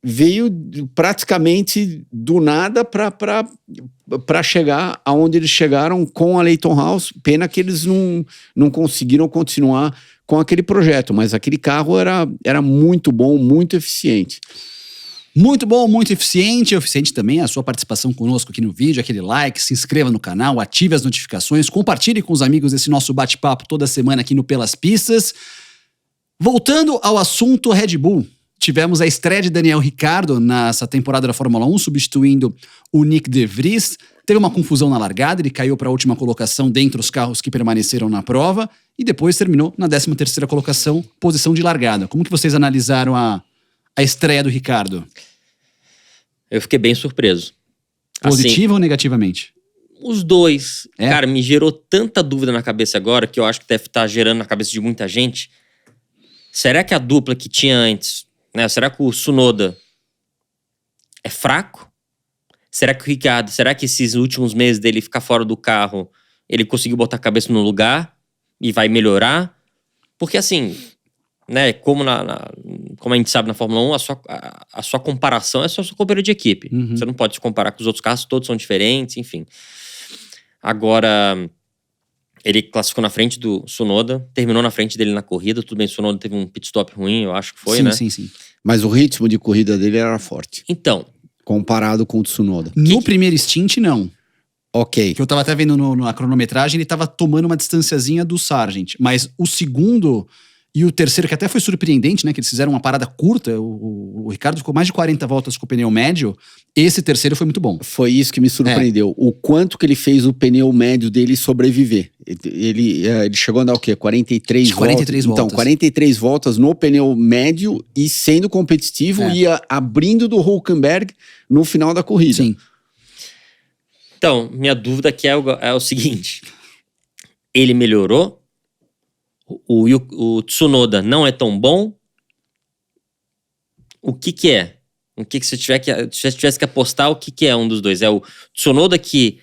veio praticamente do nada para chegar aonde eles chegaram com a Leighton House. Pena que eles não conseguiram continuar com aquele projeto, mas aquele carro era muito bom, muito eficiente. Muito bom, muito eficiente. Eficiente também a sua participação conosco aqui no vídeo, aquele like, se inscreva no canal, ative as notificações, compartilhe com os amigos esse nosso bate-papo toda semana aqui no Pelas Pistas. Voltando ao assunto Red Bull, tivemos a estreia de Daniel Ricciardo nessa temporada da Fórmula 1, substituindo o Nick De Vries. Teve uma confusão na largada, ele caiu para a última colocação dentre os carros que permaneceram na prova e depois terminou na 13ª colocação, posição de largada. Como que vocês analisaram a estreia do Ricciardo? Eu fiquei bem surpreso. Positiva ou negativamente? Os dois. Cara, me gerou tanta dúvida na cabeça agora, que eu acho que deve estar gerando na cabeça de muita gente. Será que a dupla que tinha antes, né? Será que o Tsunoda é fraco? Será que o Ricciardo, será que esses últimos meses dele ficar fora do carro, ele conseguiu botar a cabeça no lugar e vai melhorar? Porque assim, né? Como a gente sabe na Fórmula 1, a sua comparação é só a sua companheira de equipe. Você não pode se comparar com os outros carros, todos são diferentes, enfim. Agora... Ele classificou na frente do Tsunoda, terminou na frente dele na corrida. Tudo bem, o Tsunoda teve um pit stop ruim, eu acho que foi, né? Sim. Mas o ritmo de corrida dele era forte. Então. Comparado com o Tsunoda. No primeiro stint, não. Ok. Que eu tava até vendo na cronometragem, ele tava tomando uma distanciazinha do Sargent. Mas o segundo e o terceiro, que até foi surpreendente, né? Que eles fizeram uma parada curta. O Ricciardo ficou mais de 40 voltas com o pneu médio. Esse terceiro foi muito bom. Foi isso que me surpreendeu. O quanto que ele fez o pneu médio dele sobreviver. Ele chegou a andar o quê? 43 voltas? 43 voltas. Então, 43 voltas no pneu médio e sendo competitivo, ia abrindo do Hülkenberg no final da corrida. Sim. Então, minha dúvida aqui é o seguinte. Ele melhorou? O Tsunoda não é tão bom? O que é? O que se você tivesse que apostar, o que é um dos dois? É o Tsunoda que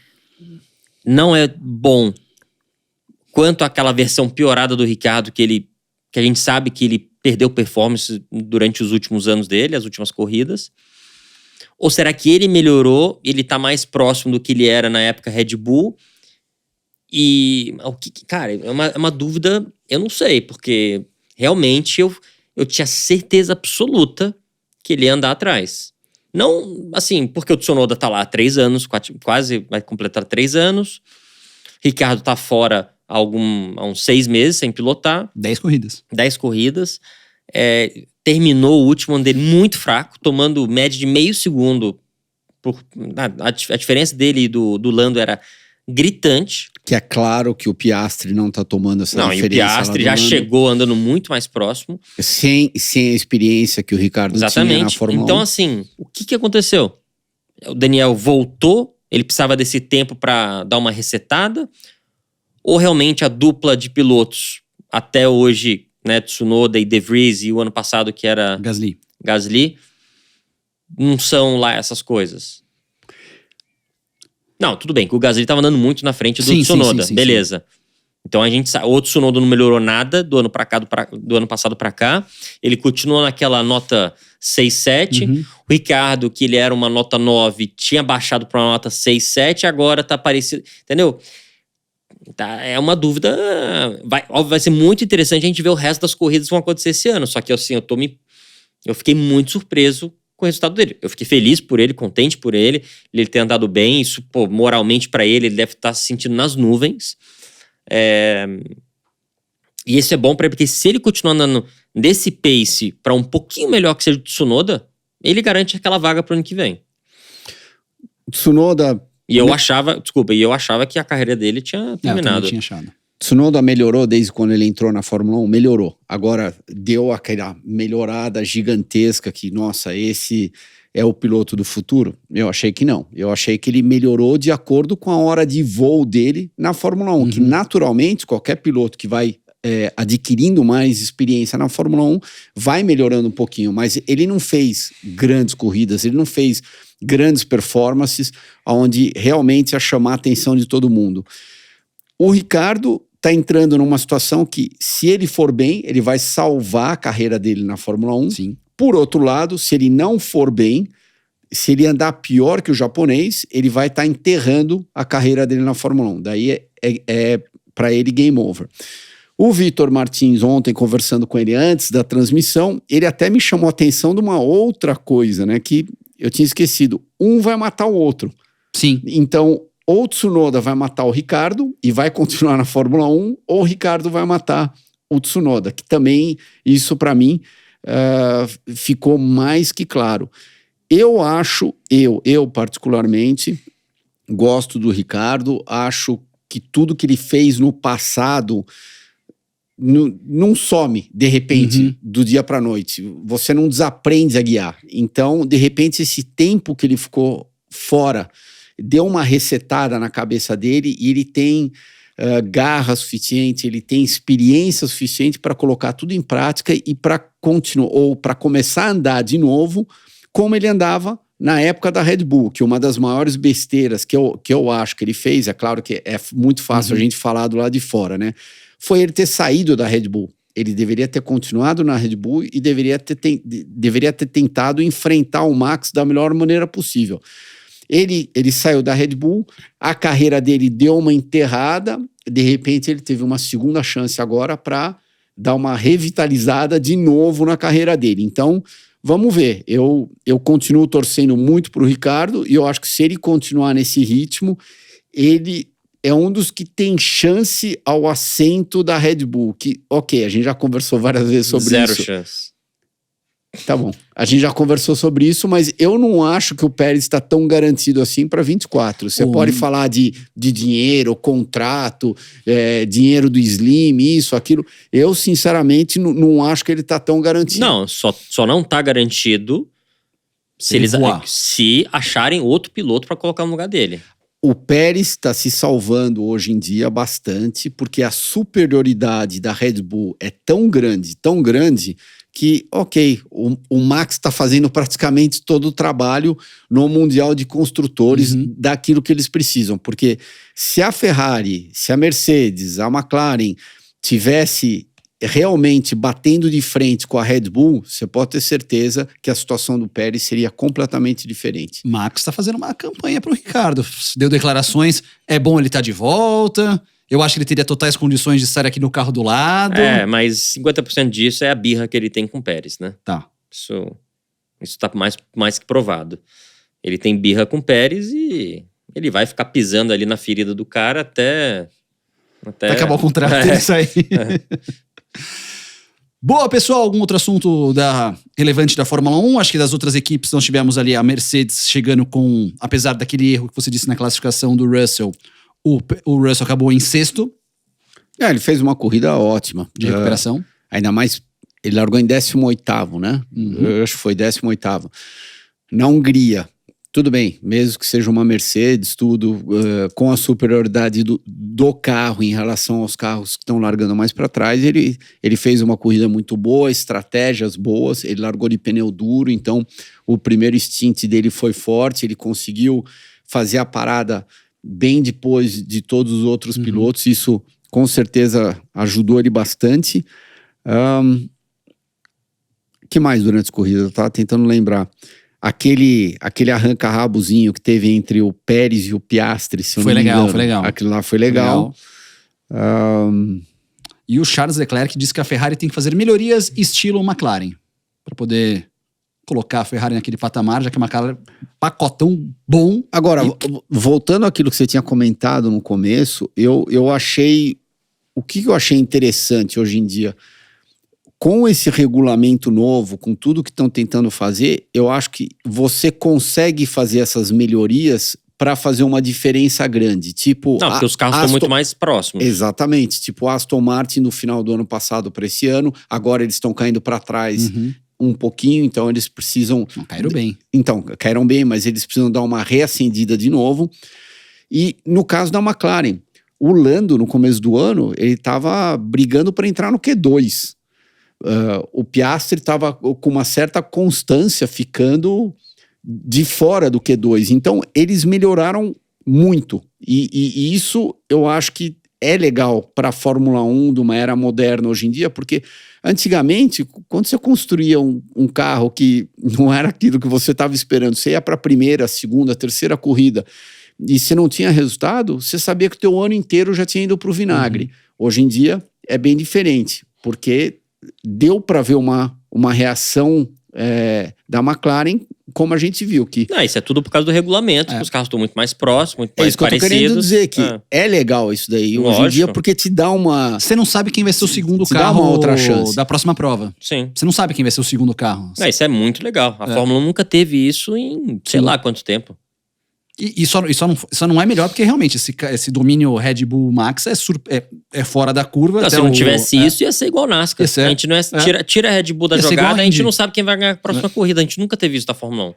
não é bom quanto àquela versão piorada do Ricciardo que a gente sabe que ele perdeu performance durante os últimos anos dele, as últimas corridas? Ou será que ele melhorou, ele tá mais próximo do que ele era na época Red Bull? E, cara, é uma dúvida, eu não sei, porque realmente eu tinha certeza absoluta que ele ia andar atrás. Não, assim, porque o Tsunoda tá lá há 3 anos, quase vai completar 3 anos. Ricciardo tá fora há uns 6 meses sem pilotar. 10 corridas. 10 corridas. Terminou o último ano dele muito fraco, tomando média de meio segundo. A diferença dele e do Lando era gritante. Que é claro que o Piastri não tá tomando essa Não, e o referência. Piastri já chegou andando muito mais próximo. Sem a experiência que o Ricardo tinha na Exatamente. Fórmula 1. Então, assim, o que aconteceu? O Daniel voltou, ele precisava desse tempo para dar uma resetada? Ou realmente a dupla de pilotos, até hoje, né, Tsunoda e De Vries, e o ano passado que era Gasly, não são lá essas coisas? Não, tudo bem, que o Gasly tava andando muito na frente do Tsunoda, beleza. Então a gente sabe, o Tsunoda não melhorou nada do ano passado pra cá. Ele continuou naquela nota 6,7. O Ricardo, que ele era uma nota 9, tinha baixado pra uma nota 6,7, agora tá parecido, entendeu? Tá, é uma dúvida. Vai ser muito interessante a gente ver o resto das corridas que vão acontecer esse ano. Só que assim, eu fiquei muito surpreso com o resultado dele. Eu fiquei feliz por ele, contente por ele ter andado bem. Isso, pô, moralmente pra ele deve estar se sentindo nas nuvens. E isso é bom pra ele, porque se ele continuar andando desse pace pra um pouquinho melhor que seja o Tsunoda, ele garante aquela vaga pro ano que vem. Tsunoda... E eu achava que a carreira dele tinha terminado. Eu também tinha achado. Tsunoda melhorou desde quando ele entrou na Fórmula 1, melhorou. Agora deu aquela melhorada gigantesca que, nossa, esse é o piloto do futuro. Eu achei que não. Eu achei que ele melhorou de acordo com a hora de voo dele na Fórmula 1, que naturalmente qualquer piloto que vai adquirindo mais experiência na Fórmula 1 vai melhorando um pouquinho, mas ele não fez grandes corridas, ele não fez grandes performances onde realmente ia chamar a atenção de todo mundo. O Ricardo está entrando numa situação que, se ele for bem, ele vai salvar a carreira dele na Fórmula 1. Sim. Por outro lado, se ele não for bem, se ele andar pior que o japonês, ele vai estar enterrando a carreira dele na Fórmula 1. Daí é para ele game over. O Vitor Martins, ontem, conversando com ele antes da transmissão, ele até me chamou a atenção de uma outra coisa, né? Que eu tinha esquecido. Um vai matar o outro. Sim. Então, ou o Tsunoda vai matar o Ricardo e vai continuar na Fórmula 1, ou o Ricardo vai matar o Tsunoda, que também, isso para mim, ficou mais que claro. Eu particularmente, gosto do Ricardo, acho que tudo que ele fez no passado não some, de repente, do dia para noite. Você não desaprende a guiar. Então, de repente, esse tempo que ele ficou fora deu uma resetada na cabeça dele e ele tem garra suficiente, ele tem experiência suficiente para colocar tudo em prática e para continuar, ou para começar a andar de novo como ele andava na época da Red Bull, que uma das maiores besteiras que eu acho que ele fez, é claro que é muito fácil a gente falar do lado de fora, né? Foi ele ter saído da Red Bull. Ele deveria ter continuado na Red Bull e deveria ter tentado enfrentar o Max da melhor maneira possível. Ele saiu da Red Bull, a carreira dele deu uma enterrada, de repente ele teve uma segunda chance agora para dar uma revitalizada de novo na carreira dele. Então, vamos ver. Eu continuo torcendo muito para o Ricardo e eu acho que se ele continuar nesse ritmo, ele é um dos que tem chance ao assento da Red Bull. Que, ok, a gente já conversou várias vezes sobre isso. Zero chance. Tá bom. A gente já conversou sobre isso, mas eu não acho que o Pérez está tão garantido assim para 24. Você pode falar de dinheiro, contrato, dinheiro do Slim, isso, aquilo. Eu, sinceramente, não acho que ele está tão garantido. Não, só não tá garantido se acharem outro piloto para colocar no lugar dele. O Pérez está se salvando hoje em dia bastante, porque a superioridade da Red Bull é tão grande, que, ok, o Max está fazendo praticamente todo o trabalho no Mundial de Construtores daquilo que eles precisam. Porque se a Ferrari, se a Mercedes, a McLaren tivesse realmente batendo de frente com a Red Bull, você pode ter certeza que a situação do Pérez seria completamente diferente. Max está fazendo uma campanha para o Ricardo. Deu declarações, é bom ele estar de volta. Eu acho que ele teria totais condições de estar aqui no carro do lado. Mas 50% disso é a birra que ele tem com o Pérez, né? Tá. Isso tá mais que provado. Ele tem birra com o Pérez e ele vai ficar pisando ali na ferida do cara até acabar o contrato dele sair. Boa, pessoal, algum outro assunto relevante da Fórmula 1? Acho que das outras equipes nós tivemos ali a Mercedes chegando com, apesar daquele erro que você disse na classificação do Russell, O Russell acabou em sexto Ele fez uma corrida ótima. de recuperação. Ainda mais, ele largou em 18º, né? Eu acho que foi 18º. Na Hungria, tudo bem, mesmo que seja uma Mercedes, tudo, com a superioridade do carro em relação aos carros que estão largando mais para trás, ele fez uma corrida muito boa, estratégias boas, ele largou de pneu duro, então o primeiro stint dele foi forte, ele conseguiu fazer a parada bem depois de todos os outros pilotos, isso com certeza ajudou ele bastante. Que mais durante a corrida? Eu tava tentando lembrar. Aquele arranca-rabozinho que teve entre o Pérez e o Piastri, se eu não me engano. Foi legal. Aquilo lá foi legal. E o Charles Leclerc disse que a Ferrari tem que fazer melhorias estilo McLaren, para poder colocar a Ferrari naquele patamar, já que a McLaren pacotão bom. Agora, voltando àquilo que você tinha comentado no começo, eu achei... O que eu achei interessante hoje em dia, com esse regulamento novo, com tudo que estão tentando fazer, eu acho que você consegue fazer essas melhorias para fazer uma diferença grande. Tipo, Não, porque os carros estão muito mais próximos. Exatamente. Tipo, a Aston Martin no final do ano passado para esse ano, agora eles estão caindo para trás um pouquinho, então eles precisam... Não, caíram bem. Então, caíram bem, mas eles precisam dar uma reacendida de novo. E no caso da McLaren, o Lando, no começo do ano, ele estava brigando para entrar no Q2. O Piastri estava com uma certa constância ficando de fora do Q2. Então, eles melhoraram muito. E isso eu acho que é legal para a Fórmula 1 de uma era moderna hoje em dia, porque antigamente, quando você construía um carro que não era aquilo que você estava esperando, você ia para a primeira, segunda, terceira corrida, e se não tinha resultado, você sabia que o teu ano inteiro já tinha ido para o vinagre. Hoje em dia é bem diferente, porque deu para ver uma reação da McLaren, como a gente viu. Que Isso é tudo por causa do regulamento, que os carros estão muito mais próximos, muito mais isso que parecidos. eu tô querendo dizer, que é legal isso daí hoje em dia, porque te dá uma... Você não sabe quem vai ser o segundo Te dá carro uma outra chance. da próxima prova. Sim. Você não sabe quem vai ser o segundo carro. Isso é muito legal. A Fórmula 1 nunca teve isso em sei lá quanto tempo. E só não é melhor porque realmente esse domínio Red Bull Max é fora da curva. Não, até se não tivesse isso, ia ser igual NASCAR. Isso é. A gente não tira a Red Bull da Ia ser igual jogada, a a gente Indy. não sabe quem vai ganhar a próxima corrida. A gente nunca teve isso da Fórmula 1.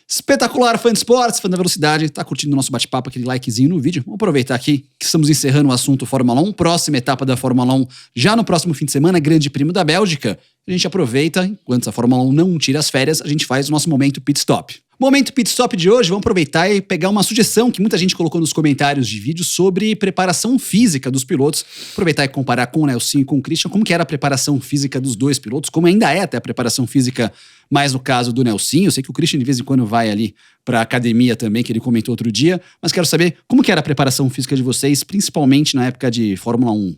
Espetacular, fã de esportes, fã da velocidade, tá curtindo o nosso bate-papo, aquele likezinho no vídeo. Vamos aproveitar aqui que estamos encerrando o assunto Fórmula 1, próxima etapa da Fórmula 1, já no próximo fim de semana, Grande Prêmio da Bélgica. A gente aproveita, enquanto a Fórmula 1 não tira as férias, a gente faz o nosso momento pit stop. Momento pit stop de hoje, vamos aproveitar e pegar uma sugestão que muita gente colocou nos comentários de vídeo sobre preparação física dos pilotos. Aproveitar e comparar com o Nelsinho e com o Christian, como que era a preparação física dos dois pilotos, como ainda é até a preparação física, mais no caso do Nelsinho. Eu sei que o Christian de vez em quando vai ali pra academia também, que ele comentou outro dia, mas quero saber como que era a preparação física de vocês, principalmente na época de Fórmula 1.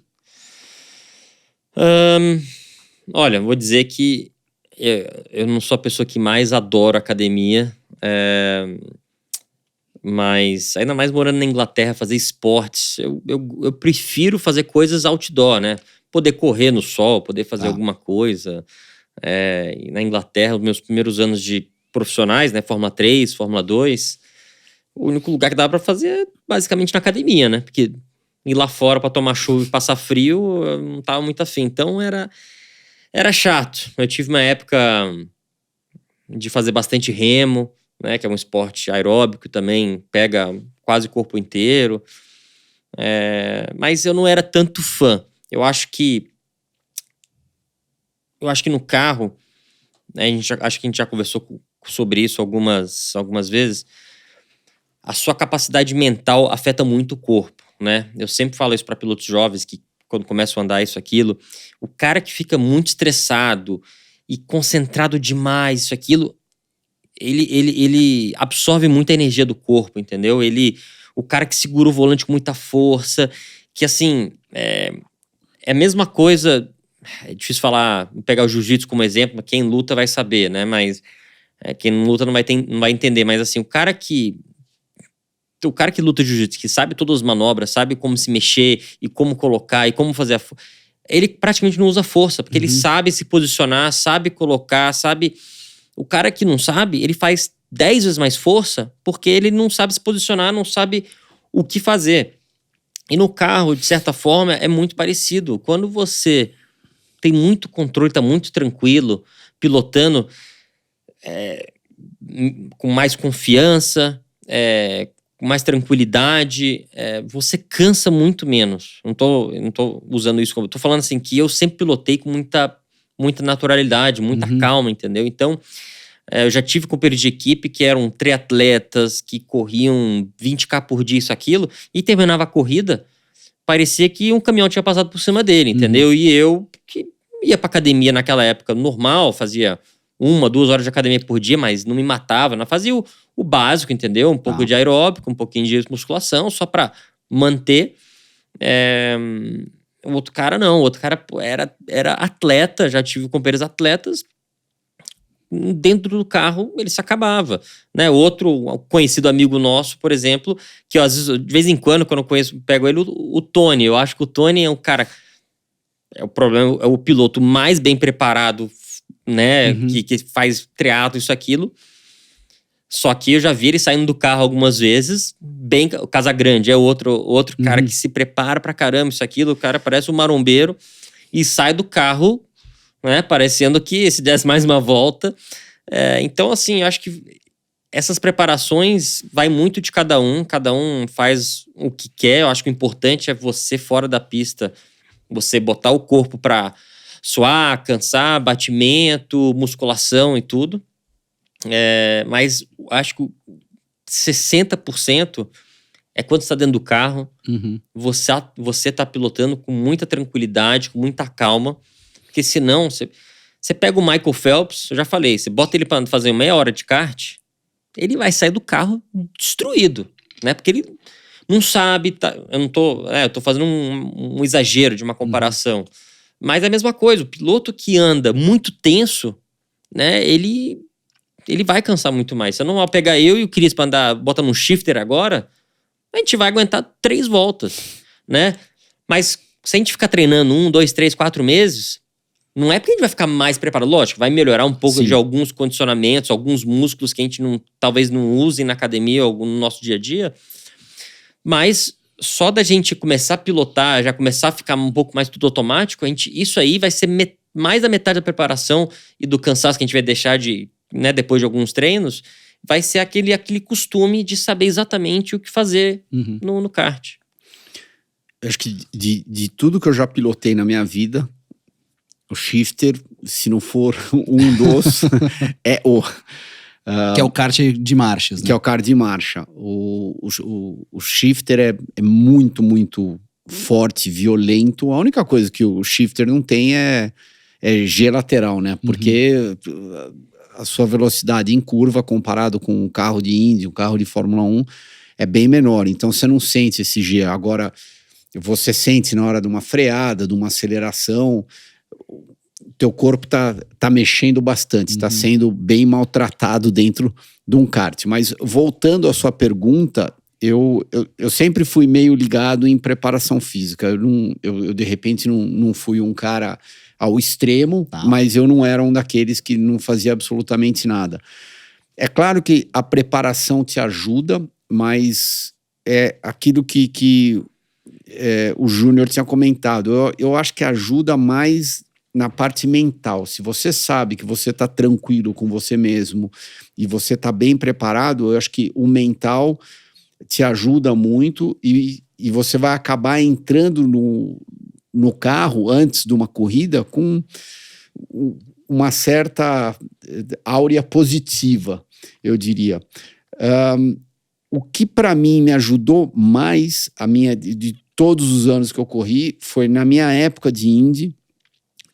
Olha, vou dizer que eu não sou a pessoa que mais adora academia, mas ainda mais morando na Inglaterra, fazer esportes, eu prefiro fazer coisas outdoor, né? Poder correr no sol, poder fazer alguma coisa. E na Inglaterra, os meus primeiros anos de profissionais, né? Fórmula 3, Fórmula 2, o único lugar que dava pra fazer é basicamente na academia, né? Porque ir lá fora pra tomar chuva e passar frio, eu não tava muito afim. Então era chato. Eu tive uma época de fazer bastante remo, né, que é um esporte aeróbico também, pega quase o corpo inteiro. Mas eu não era tanto fã. Eu acho que no carro, né, acho que a gente já conversou sobre isso algumas vezes, a sua capacidade mental afeta muito o corpo, né? Eu sempre falo isso para pilotos jovens que quando começam a andar isso, aquilo, o cara que fica muito estressado e concentrado demais, isso, aquilo, ele absorve muita energia do corpo, entendeu? O cara que segura o volante com muita força, que assim, é a mesma coisa, é difícil falar, pegar o jiu-jitsu como exemplo, quem luta vai saber, né? Mas quem não luta não vai entender, mas assim, o cara que luta jiu-jitsu, que sabe todas as manobras, sabe como se mexer e como colocar e como fazer ele praticamente não usa força, porque ele sabe se posicionar, sabe colocar, sabe... O cara que não sabe, ele faz 10 vezes mais força porque ele não sabe se posicionar, não sabe o que fazer. E no carro, de certa forma, é muito parecido. Quando você tem muito controle, está muito tranquilo, pilotando com mais confiança, com mais tranquilidade, você cansa muito menos. Não tô usando isso como... Tô falando assim que eu sempre pilotei com muita naturalidade, muita calma, entendeu? Então, eu já tive companheiros de equipe que eram triatletas, que corriam 20K por dia, isso, aquilo, e terminava a corrida, parecia que um caminhão tinha passado por cima dele, entendeu? E eu, que ia pra academia naquela época normal, fazia 1, 2 horas de academia por dia, mas não me matava, não fazia o básico, entendeu? Um pouco de aeróbico, um pouquinho de musculação, só pra manter. O outro cara não, o outro cara era atleta, já tive companheiros atletas, dentro do carro ele se acabava, né? Outro conhecido amigo nosso, por exemplo, que às vezes, de vez em quando eu pego ele, o Tony. Eu acho que o Tony é um cara, o problema é o piloto mais bem preparado, né? Que faz triatlo, isso, aquilo. Só que eu já vi ele saindo do carro algumas vezes, bem... O Casagrande é outro cara que se prepara pra caramba, isso, aquilo. O cara parece um marombeiro e sai do carro, né, parecendo que se desse mais uma volta. Então, assim, eu acho que essas preparações vai muito de cada um faz o que quer. Eu acho que o importante é você, fora da pista, você botar o corpo pra suar, cansar, batimento, musculação e tudo. Mas acho que 60% é quando você está dentro do carro, você tá pilotando com muita tranquilidade, com muita calma, porque senão você pega o Michael Phelps, eu já falei, você bota ele para fazer meia hora de kart, ele vai sair do carro destruído, né? Porque ele não sabe, eu tô fazendo um exagero de uma comparação, mas é a mesma coisa, o piloto que anda muito tenso, né? Ele vai cansar muito mais. Se eu não vou pegar eu e o Cris pra andar, bota num shifter agora, a gente vai aguentar 3 voltas, né? Mas se a gente ficar treinando 1, 2, 3, 4 meses, não é porque a gente vai ficar mais preparado. Lógico, vai melhorar um pouco de alguns condicionamentos, alguns músculos que a gente talvez não use na academia ou no nosso dia a dia, mas só da gente começar a pilotar, já começar a ficar um pouco mais tudo automático, isso aí vai ser mais da metade da preparação e do cansaço que a gente vai deixar né, depois de alguns treinos, vai ser aquele costume de saber exatamente o que fazer no kart. Eu acho que de tudo que eu já pilotei na minha vida, o shifter, se não for um dos, é que é o kart de marchas, né? Que é o kart de marcha. O shifter é muito, muito forte, violento. A única coisa que o shifter não tem é G lateral, né? Porque a sua velocidade em curva, comparado com um carro de Indy, um carro de Fórmula 1, é bem menor. Então você não sente esse G. Agora, você sente na hora de uma freada, de uma aceleração, o teu corpo tá mexendo bastante, está sendo bem maltratado dentro de um kart. Mas voltando à sua pergunta, eu sempre fui meio ligado em preparação física. Eu de repente não fui um cara ao extremo, mas eu não era um daqueles que não fazia absolutamente nada. É claro que a preparação te ajuda, mas é aquilo que o Júnior tinha comentado. Eu acho que ajuda mais na parte mental. Se você sabe que você está tranquilo com você mesmo e você está bem preparado, eu acho que o mental te ajuda muito e você vai acabar entrando no carro antes de uma corrida com uma certa áurea positiva, eu diria. O que para mim me ajudou mais, de todos os anos que eu corri, foi na minha época de Indy,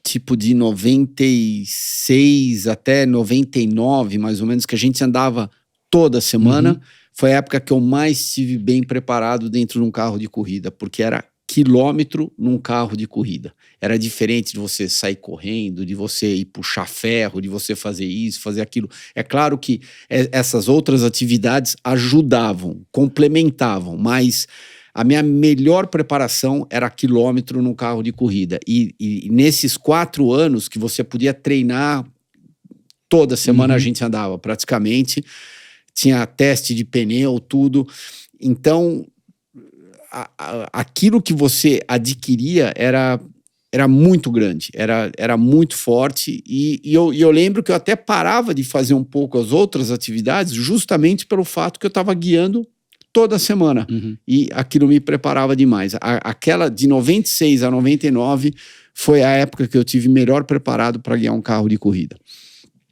tipo de 96 até 99, mais ou menos, que a gente andava toda semana. Foi a época que eu mais estive bem preparado dentro de um carro de corrida, porque era quilômetro num carro de corrida. Era diferente de você sair correndo, de você ir puxar ferro, de você fazer isso, fazer aquilo. É claro que essas outras atividades ajudavam, complementavam, mas a minha melhor preparação era quilômetro num carro de corrida. E nesses 4 anos que você podia treinar, toda semana a gente andava praticamente, tinha teste de pneu, tudo. Então, aquilo que você adquiria era muito grande, era muito forte, e eu lembro que eu até parava de fazer um pouco as outras atividades justamente pelo fato que eu estava guiando toda semana, e aquilo me preparava demais. Aquela de 96 a 99 foi a época que eu tive melhor preparado para guiar um carro de corrida.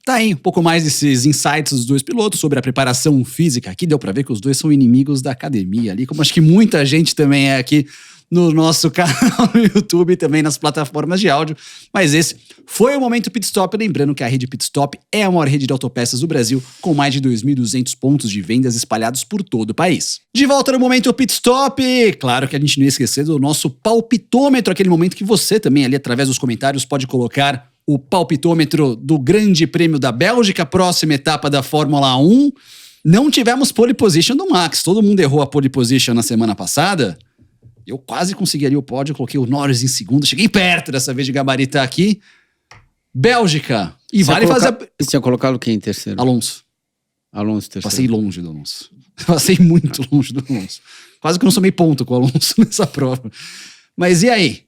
Tá aí, um pouco mais desses insights dos dois pilotos sobre a preparação física. Aqui deu pra ver que os dois são inimigos da academia ali, como acho que muita gente também é aqui no nosso canal no YouTube e também nas plataformas de áudio. Mas esse foi o Momento Pit Stop. Lembrando que a rede Pit Stop é a maior rede de autopeças do Brasil, com mais de 2.200 pontos de vendas espalhados por todo o país. De volta no Momento Pit Stop, claro que a gente não ia esquecer do nosso palpitômetro, aquele momento que você também ali através dos comentários pode colocar o palpitômetro do Grande Prêmio da Bélgica, próxima etapa da Fórmula 1. Não tivemos pole position do Max. Todo mundo errou a pole position na semana passada. Eu quase conseguiria o pódio, coloquei o Norris em segundo. Cheguei perto dessa vez de gabaritar aqui. Bélgica. E Você vale fazer... Você tinha colocado quem em terceiro? Alonso. Alonso terceiro. Passei longe do Alonso. Passei muito longe do Alonso. Quase que não somei ponto com o Alonso nessa prova. Mas e aí?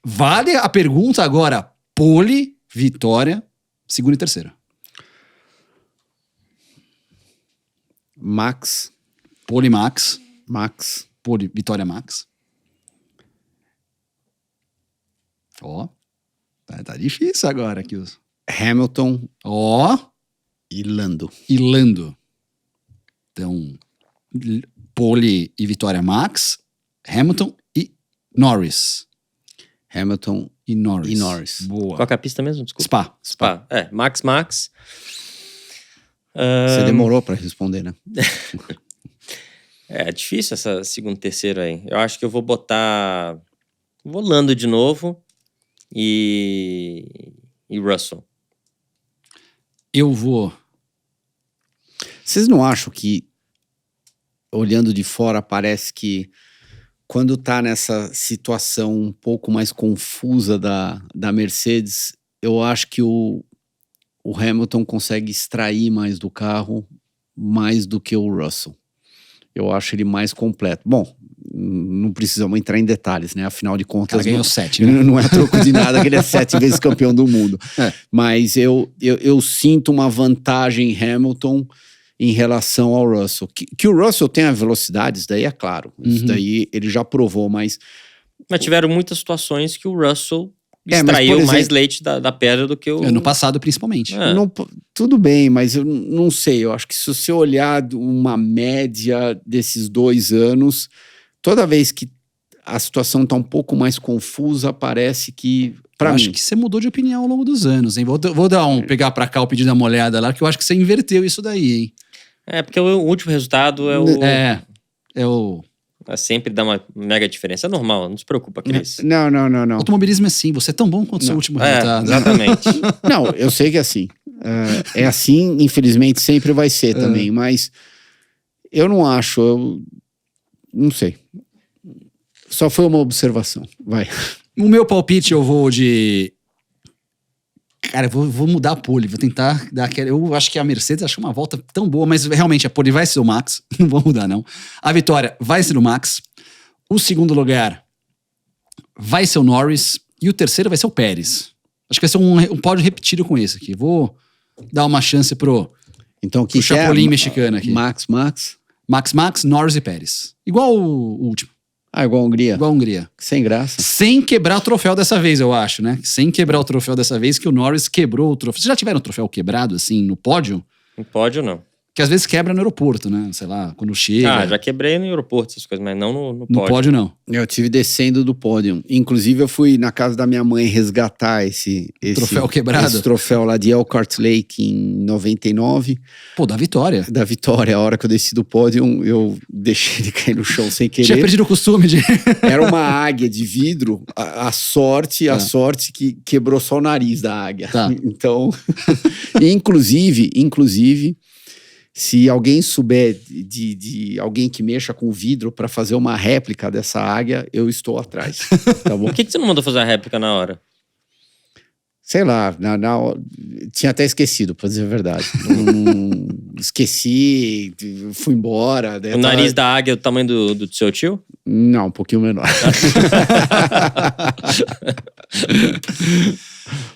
Vale a pergunta agora. Pole, vitória, segunda e terceira. Max. Pole Max. Max. Pole, vitória Max. Ó. Tá difícil agora aqui. Hamilton. Ó. E Lando. E Lando. Então, pole e vitória Max. Hamilton e Norris. Hamilton e Norris. E Norris. Boa. Qual que é a pista mesmo? Desculpa. Spa. Spa. É, Max. Você demorou pra responder, né? É difícil essa segunda e terceira aí. Eu acho que eu vou botar... Vou Lando de novo e Russell. Eu vou... Vocês não acham que, olhando de fora, parece que quando tá nessa situação um pouco mais confusa da Mercedes, eu acho que o Hamilton consegue extrair mais do carro, mais do que o Russell. Eu acho ele mais completo. Bom, não precisamos entrar em detalhes, né? Afinal de contas... Ela ganhou 7, né? Não é troco de nada que ele é 7 vezes campeão do mundo. É. Mas eu sinto uma vantagem em Hamilton em relação ao Russell. Que o Russell tem a velocidade, isso daí é claro. Isso daí ele já provou, mas... Mas tiveram muitas situações que o Russell mas, extraiu por exemplo, mais leite da pedra do que o... Ano passado, principalmente. É. Não, tudo bem, mas eu não sei. Eu acho que se você olhar uma média desses 2 anos, toda vez que a situação está um pouco mais confusa, parece que... Eu Pra acho mim, que você mudou de opinião ao longo dos anos, hein? Vou pegar pra cá o pedido da molhada lá, que eu acho que você inverteu isso daí, hein? É, porque o último resultado é o... É o... Sempre dá uma mega diferença. É normal, não se preocupa, Cris. Não. Automobilismo é assim, você é tão bom quanto o seu último resultado. Exatamente. Não, eu sei que é assim. É assim, infelizmente, sempre vai ser também. Mas eu não acho, eu não sei. Só foi uma observação. Vai. O meu palpite eu vou de... Cara, eu vou mudar a pole, vou tentar dar aquela... Eu acho que a Mercedes achou uma volta tão boa, mas realmente a pole vai ser o Max, não vou mudar não. A vitória vai ser o Max, o segundo lugar vai ser o Norris e o terceiro vai ser o Pérez. Acho que vai ser um pódio repetido com esse aqui. Vou dar uma chance pro Então, que Chapolin mexicano aqui. Max. Max, Norris e Pérez. Igual o último. Igual a Hungria. Igual a Hungria. Sem graça. Sem quebrar o troféu dessa vez, eu acho, né? Sem quebrar o troféu dessa vez, que o Norris quebrou o troféu. Vocês já tiveram o troféu quebrado, assim, no pódio? No pódio, não. Que às vezes quebra no aeroporto, né? Sei lá, quando chega. Já quebrei no aeroporto essas coisas, mas não no pódio. No pódio, não. Eu tive descendo do pódio. Inclusive, eu fui na casa da minha mãe resgatar esse Troféu quebrado? Esse troféu lá de Elkhart Lake em 99. Pô, da vitória. Da vitória. A hora que eu desci do pódio, eu deixei ele cair no chão sem querer. Tinha perdido o costume de... Era uma águia de vidro. A sorte que quebrou só o nariz da águia. Tá. Então, inclusive, se alguém souber de alguém que mexa com vidro para fazer uma réplica dessa águia, eu estou atrás. Tá bom? Por que você não mandou fazer a réplica na hora? Sei lá, tinha até esquecido, pra dizer a verdade. Esqueci, fui embora. O nariz da águia é o tamanho do seu tio? Não, um pouquinho menor.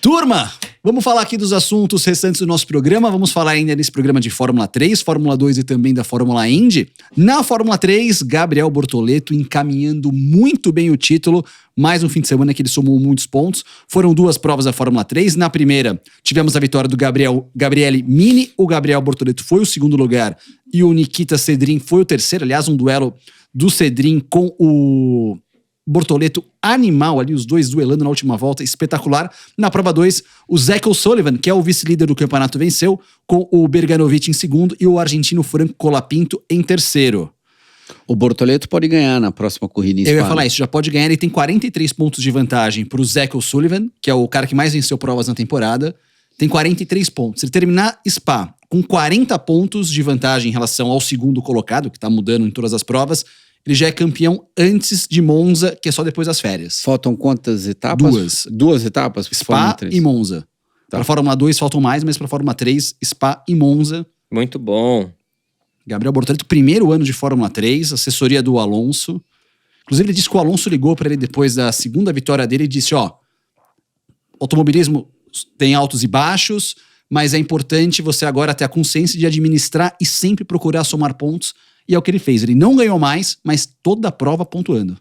Turma, vamos falar aqui dos assuntos restantes do nosso programa. Vamos falar ainda nesse programa de Fórmula 3, Fórmula 2 e também da Fórmula Indy. Na Fórmula 3, Gabriel Bortoleto encaminhando muito bem o título. Mais um fim de semana que ele somou muitos pontos. Foram 2 provas da Fórmula 3. Na primeira, tivemos a vitória do Gabriele Mini. O Gabriel Bortoleto foi o segundo lugar e o Nikita Sedrin foi o terceiro. Aliás, um duelo do Sedrin com o Bortoleto animal ali, os dois duelando na última volta, espetacular. Na prova 2, o Zach O'Sullivan, que é o vice-líder do campeonato, venceu, com o Berganovic em segundo e o argentino Franco Colapinto em terceiro. O Bortoleto pode ganhar na próxima corrida em Spa. Eu ia falar isso, já pode ganhar. Ele tem 43 pontos de vantagem pro Zach O'Sullivan, que é o cara que mais venceu provas na temporada. Tem 43 pontos. Se ele terminar Spa com 40 pontos de vantagem em relação ao segundo colocado, que tá mudando em todas as provas, ele já é campeão antes de Monza, que é só depois das férias. Faltam quantas etapas? 2 etapas? Spa e Monza. Tá. Para Fórmula 2 faltam mais, mas para Fórmula 3, Spa e Monza. Muito bom. Gabriel Bortoleto, primeiro ano de Fórmula 3, assessoria do Alonso. Inclusive, ele disse que o Alonso ligou para ele depois da segunda vitória dele e disse, automobilismo tem altos e baixos, mas é importante você agora ter a consciência de administrar e sempre procurar somar pontos. E é o que ele fez. Ele não ganhou mais, mas toda a prova pontuando.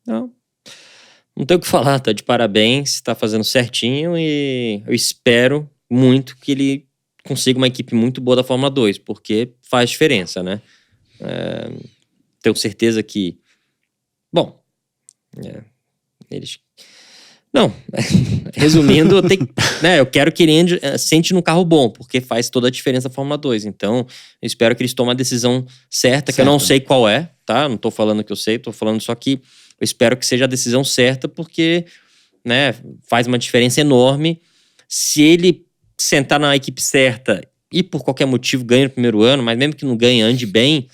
Não tem o que falar, tá de parabéns, tá fazendo certinho e eu espero muito que ele consiga uma equipe muito boa da Fórmula 2, porque faz diferença, né? Tenho certeza que... Bom, eles... Não, resumindo, eu quero que ele sente num carro bom, porque faz toda a diferença da Fórmula 2. Então, eu espero que eles tomem a decisão certa, que eu não sei qual é, tá? Não tô falando que eu sei, tô falando só que eu espero que seja a decisão certa, porque, faz uma diferença enorme. Se ele sentar na equipe certa e por qualquer motivo ganha no primeiro ano, mas mesmo que não ganhe, ande bem,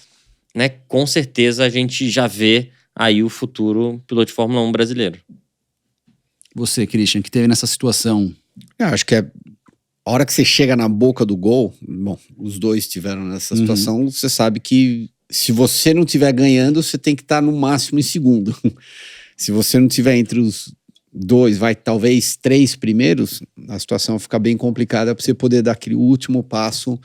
com certeza a gente já vê aí o futuro piloto de Fórmula 1 brasileiro. Você, Christian, que teve nessa situação? Eu acho que a hora que você chega na boca do gol, bom, os dois estiveram nessa situação, você sabe que se você não estiver ganhando, você tem que estar no máximo em segundo. Se você não estiver entre os 2, talvez 3 primeiros, a situação fica bem complicada para você poder dar aquele último passo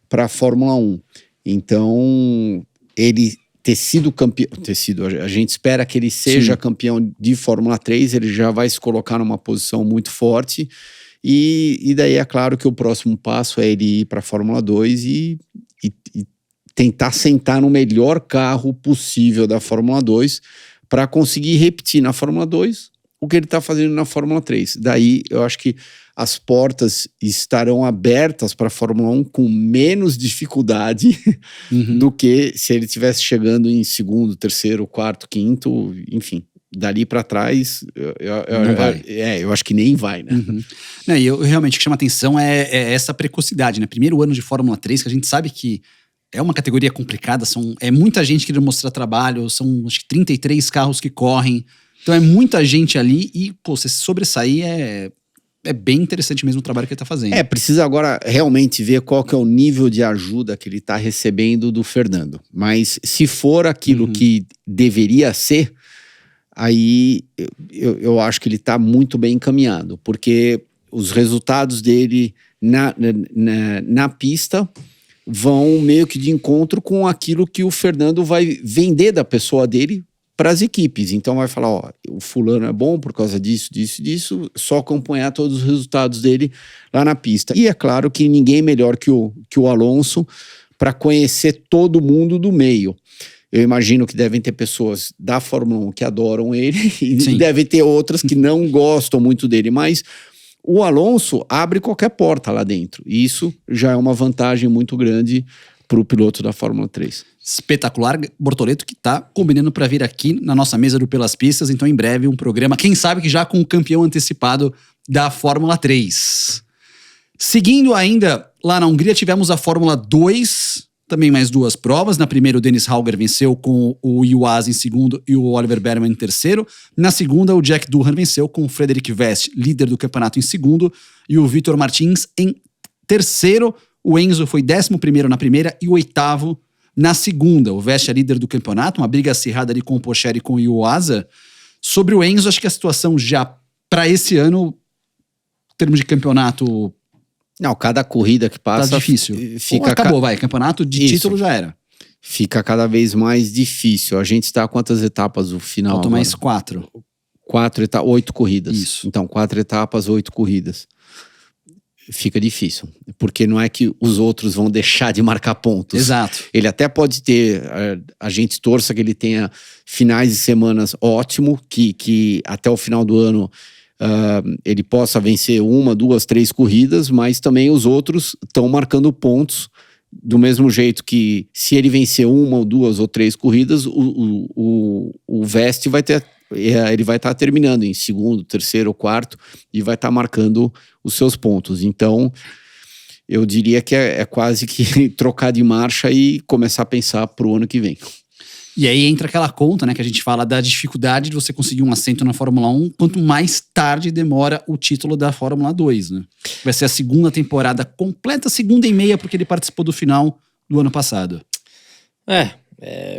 para a Fórmula 1. Então, ele ter sido campeão, a gente espera que ele seja campeão de Fórmula 3, ele já vai se colocar numa posição muito forte, e daí é claro que o próximo passo é ele ir para a Fórmula 2 e tentar sentar no melhor carro possível da Fórmula 2 para conseguir repetir na Fórmula 2 o que ele está fazendo na Fórmula 3. Daí eu acho que as portas estarão abertas para a Fórmula 1 com menos dificuldade do que se ele estivesse chegando em segundo, terceiro, quarto, quinto, enfim. Dali para trás, eu acho que nem vai, né? Não, e realmente o que chama atenção é essa precocidade, né? Primeiro ano de Fórmula 3, que a gente sabe que é uma categoria complicada, é muita gente querendo mostrar trabalho, são acho que 33 carros que correm, então é muita gente ali e, você se sobressair é bem interessante mesmo o trabalho que ele tá fazendo. Precisa agora realmente ver qual que é o nível de ajuda que ele tá recebendo do Fernando. Mas se for aquilo que deveria ser, aí eu acho que ele tá muito bem encaminhado. Porque os resultados dele na pista vão meio que de encontro com aquilo que o Fernando vai vender da pessoa dele para as equipes. Então vai falar, o fulano é bom por causa disso, só acompanhar todos os resultados dele lá na pista. E é claro que ninguém melhor que o Alonso para conhecer todo mundo do meio. Eu imagino que devem ter pessoas da Fórmula 1 que adoram ele e devem ter outras que não gostam muito dele, mas o Alonso abre qualquer porta lá dentro. E isso já é uma vantagem muito grande para o piloto da Fórmula 3. Espetacular, Bortoleto, que tá combinando para vir aqui na nossa mesa do Pelas Pistas, então em breve um programa, quem sabe que já com o campeão antecipado da Fórmula 3. Seguindo ainda, lá na Hungria tivemos a Fórmula 2, também mais 2 provas. Na primeira, o Dennis Hauger venceu com o Iwasa em segundo e o Oliver Berman em terceiro. Na segunda, o Jack Doohan venceu com o Frederic Vest, líder do campeonato, em segundo, e o Vitor Martins em terceiro. O Enzo foi 11º na primeira e o 8º na segunda. O Vest é líder do campeonato, uma briga acirrada ali com o Pocher e com o Iwasa. Sobre o Enzo, acho que a situação já para esse ano, em termos de campeonato, Não, cada corrida que passa tá difícil. fica Acabou, vai. Campeonato de Isso. título já era. fica cada vez mais difícil. A gente está a quantas etapas o final? Faltam agora? mais 4. 8 corridas. Isso. Então, 4 etapas, 8 corridas. Fica difícil. Porque não é que os outros vão deixar de marcar pontos. Exato. Ele até pode ter, a gente torça que ele tenha finais de semanas ótimo, que até o final do ano ele possa vencer 1, 2, 3 corridas, mas também os outros estão marcando pontos do mesmo jeito que se ele vencer 1 ou 2 ou 3 corridas, o Vest vai ter, ele vai estar terminando em segundo, terceiro ou quarto e vai estar marcando os seus pontos. Então, eu diria que é quase que trocar de marcha e começar a pensar para o ano que vem. E aí entra aquela conta, né, que a gente fala da dificuldade de você conseguir um assento na Fórmula 1, quanto mais tarde demora o título da Fórmula 2, né? Vai ser a segunda temporada completa, segunda e meia, porque ele participou do final do ano passado.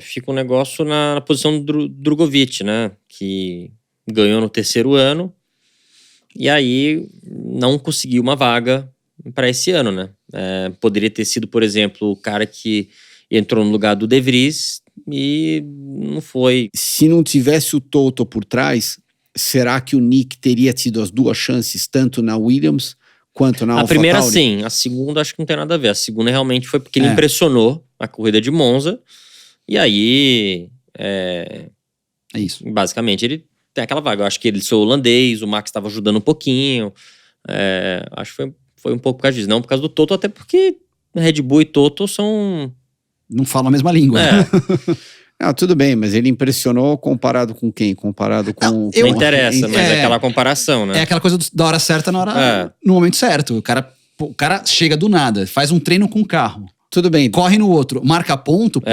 Fica um negócio na posição do Drogovic, né? Que ganhou no terceiro ano e aí não conseguiu uma vaga para esse ano, né? Poderia ter sido, por exemplo, o cara que entrou no lugar do De Vries e não foi. Se não tivesse o Toto por trás, será que o Nick teria tido as 2 chances, tanto na Williams quanto na AlphaTauri? A primeira sim, a segunda acho que não tem nada a ver. A segunda realmente foi porque ele impressionou a corrida de Monza e aí, É isso. basicamente, ele tem aquela vaga. Eu acho que ele sou holandês, o Max estava ajudando um pouquinho. Acho que foi um pouco por causa disso. Não por causa do Toto, até porque Red Bull e Toto são... Não falam a mesma língua. né? Não, tudo bem, mas ele impressionou comparado com quem? Comparado com... Não, Não interessa, mas é aquela comparação, né? É aquela coisa da hora certa na hora, no momento certo. O cara chega do nada, faz um treino com um carro, Tudo bem. corre no outro, marca ponto, pô.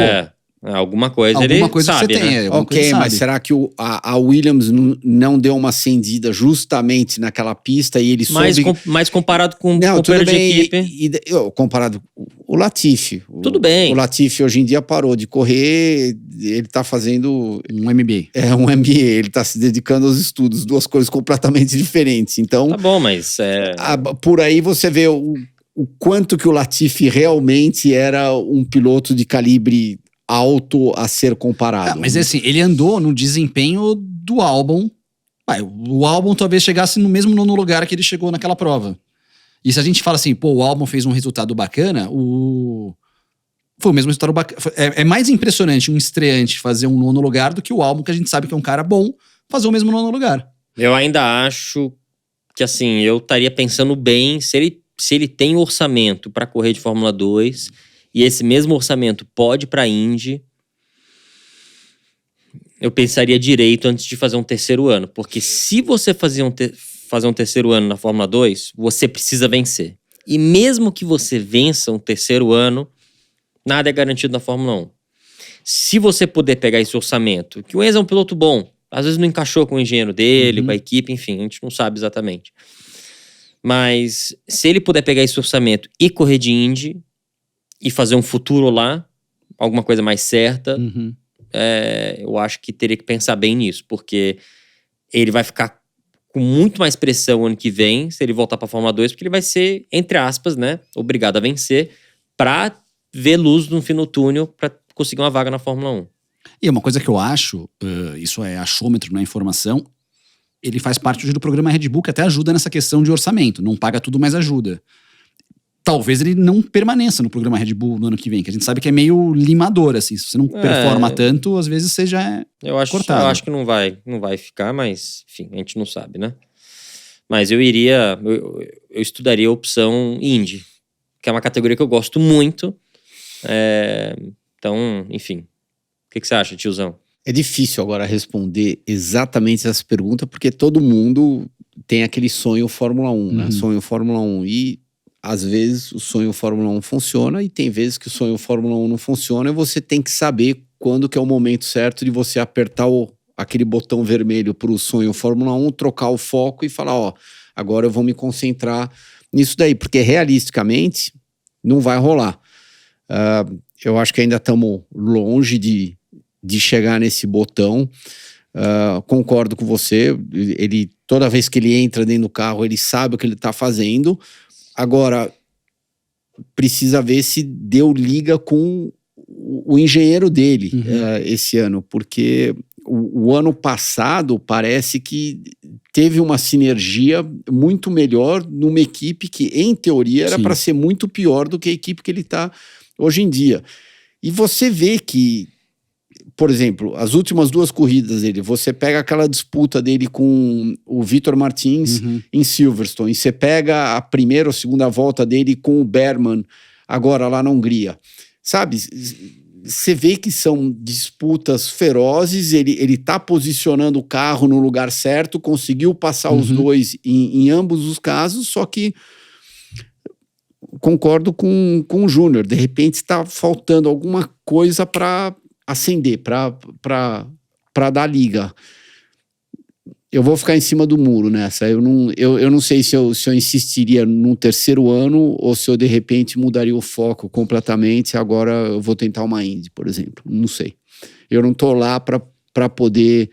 Alguma coisa ele Alguma coisa sabe, você tem, né? alguma coisa Ok, sabe. mas será que a Williams não deu uma acendida justamente naquela pista e ele soube... Mas comparado com o Não, tudo companheiro de bem. equipe... Comparado o Latifi. Tudo bem. O Latifi hoje em dia parou de correr, ele tá fazendo... Um MBA. um MBA, ele tá se dedicando aos estudos, 2 coisas completamente diferentes. Então, Tá bom, mas... por aí você vê o quanto que o Latifi realmente era um piloto de calibre alto a ser comparado. Mas assim, ele andou no desempenho do Albon. O Albon talvez chegasse no mesmo nono lugar que ele chegou naquela prova. E se a gente fala assim, o Albon fez um resultado bacana, foi o mesmo resultado bacana. É mais impressionante um estreante fazer um nono lugar do que o Albon, que a gente sabe que é um cara bom, fazer o mesmo nono lugar. Eu ainda acho que, assim, eu estaria pensando bem se ele tem orçamento para correr de Fórmula 2 e esse mesmo orçamento pode ir para a Indy, eu pensaria direito antes de fazer um terceiro ano. Porque se você fazer um terceiro ano na Fórmula 2, você precisa vencer. E mesmo que você vença um terceiro ano, nada é garantido na Fórmula 1. Se você puder pegar esse orçamento, que o Enzo é um piloto bom, às vezes não encaixou com o engenheiro dele, com a equipe, enfim, a gente não sabe exatamente. Mas se ele puder pegar esse orçamento e correr de Indy e fazer um futuro lá, alguma coisa mais certa, eu acho que teria que pensar bem nisso, porque ele vai ficar com muito mais pressão ano que vem, se ele voltar para a Fórmula 2, porque ele vai ser, entre aspas, né, obrigado a vencer para ver luz no fim do túnel para conseguir uma vaga na Fórmula 1. E uma coisa que eu acho, isso é achômetro, não é informação, ele faz parte hoje do programa Red Bull, que até ajuda nessa questão de orçamento, não paga tudo, mas ajuda. Talvez ele não permaneça no programa Red Bull no ano que vem, que a gente sabe que é meio limador, assim. Se você não performa tanto, às vezes você já é cortado. Eu acho que não vai ficar, mas enfim, a gente não sabe, né? Mas eu estudaria a opção Indy, que é uma categoria que eu gosto muito. Então, enfim. O que você acha, tiozão? É difícil agora responder exatamente essa pergunta, porque todo mundo tem aquele sonho Fórmula 1, né? Sonho Fórmula 1. E às vezes o sonho Fórmula 1 funciona e tem vezes que o sonho Fórmula 1 não funciona e você tem que saber quando que é o momento certo de você apertar aquele botão vermelho para o sonho Fórmula 1, trocar o foco e falar, ó, agora eu vou me concentrar nisso daí, porque realisticamente não vai rolar. Eu acho que ainda estamos longe de chegar nesse botão. Concordo com você, toda vez que ele entra dentro do carro, ele sabe o que ele está fazendo. Agora, precisa ver se deu liga com o engenheiro dele esse ano, porque o ano passado parece que teve uma sinergia muito melhor numa equipe que, em teoria, era para ser muito pior do que a equipe que ele está hoje em dia. E você vê que, por exemplo, as últimas 2 corridas dele, você pega aquela disputa dele com o Vitor Martins em Silverstone, e você pega a primeira ou segunda volta dele com o Berman, agora lá na Hungria. Sabe, você vê que são disputas ferozes, ele tá posicionando o carro no lugar certo, conseguiu passar os dois em ambos os casos, só que concordo com o Júnior, de repente está faltando alguma coisa para acender, para dar liga. Eu vou ficar em cima do muro nessa. Eu não sei se eu insistiria num terceiro ano ou se eu, de repente, mudaria o foco completamente. Agora eu vou tentar uma Indy, por exemplo. Não sei. Eu não estou lá para poder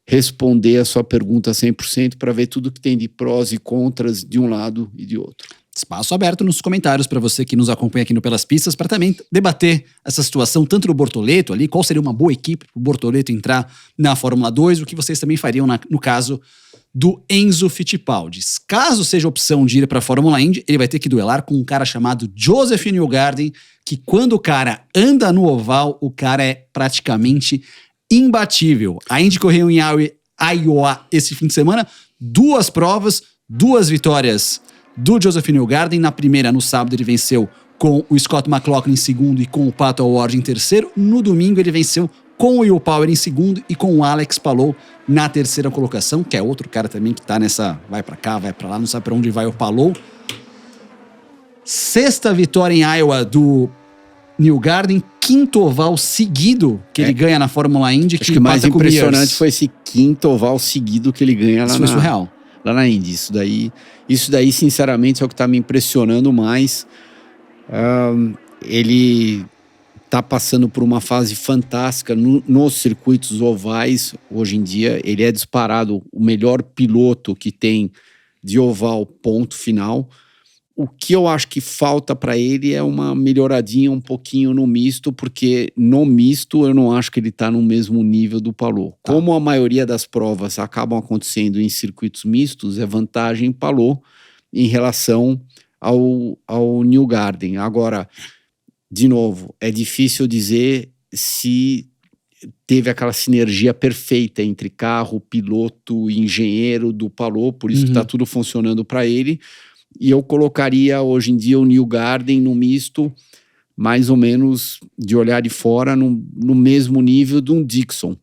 responder a sua pergunta 100%, para ver tudo que tem de prós e contras de um lado e de outro. Espaço aberto nos comentários para você que nos acompanha aqui no Pelas Pistas, para também debater essa situação, tanto do Bortoleto ali, qual seria uma boa equipe para o Bortoleto entrar na Fórmula 2, o que vocês também fariam no caso do Enzo Fittipaldi. Caso seja opção de ir para a Fórmula Indy, ele vai ter que duelar com um cara chamado Joseph Newgarden, que quando o cara anda no oval, o cara é praticamente imbatível. A Indy correu em Iowa esse fim de semana, 2 provas, 2 vitórias do Joseph Newgarden. Na primeira, no sábado, ele venceu com o Scott McLaughlin em segundo e com o Pato O'Ward em terceiro. No domingo, ele venceu com o Will Power em segundo e com o Alex Palou na terceira colocação, que é outro cara também que tá nessa, vai pra cá, vai pra lá, não sabe pra onde vai o Palou. 6ª vitória em Iowa do Newgarden, 5º oval seguido que ele ganha na Fórmula Indy. Acho que o mais impressionante foi esse 5º oval seguido que ele ganha lá Isso foi surreal. Lá na Indy. Isso daí, sinceramente, é o que está me impressionando mais. Ele está passando por uma fase fantástica nos circuitos ovais. Hoje em dia, ele é disparado o melhor piloto que tem de oval, ponto final. O que eu acho que falta para ele é uma melhoradinha um pouquinho no misto, porque no misto eu não acho que ele está no mesmo nível do Palou. Tá. Como a maioria das provas acabam acontecendo em circuitos mistos, é vantagem Palou em relação ao Newgarden. Agora, de novo, é difícil dizer se teve aquela sinergia perfeita entre carro, piloto e engenheiro do Palou, por isso que está tudo funcionando para ele. E eu colocaria hoje em dia o Newgarden no misto, mais ou menos de olhar de fora, no mesmo nível de um Dixon,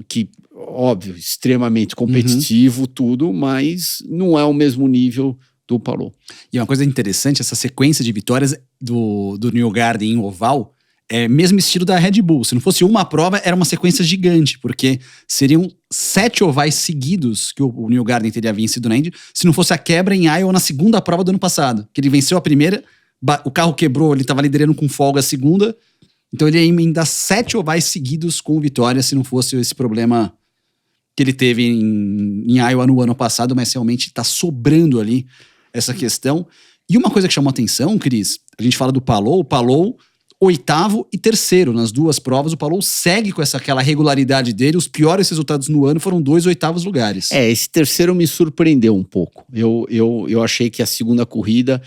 que, óbvio, extremamente competitivo, tudo, mas não é o mesmo nível do Palou. E uma coisa interessante, essa sequência de vitórias do Newgarden em oval, é mesmo estilo da Red Bull. Se não fosse uma prova, era uma sequência gigante, porque seriam 7 ovais seguidos que o Newgarden teria vencido na Indy, se não fosse a quebra em Iowa na segunda prova do ano passado, que ele venceu a primeira, o carro quebrou, ele estava liderando com folga a segunda, então ele ia emendar 7 ovais seguidos com vitória, se não fosse esse problema que ele teve em Iowa no ano passado, mas realmente está sobrando ali essa questão. E uma coisa que chamou a atenção, Cris, a gente fala do Palou, o Palou 8º e 3º nas 2 provas. O Palou segue com aquela regularidade dele. Os piores resultados no ano foram 2 8º lugares. Esse terceiro me surpreendeu um pouco. Eu achei que a segunda corrida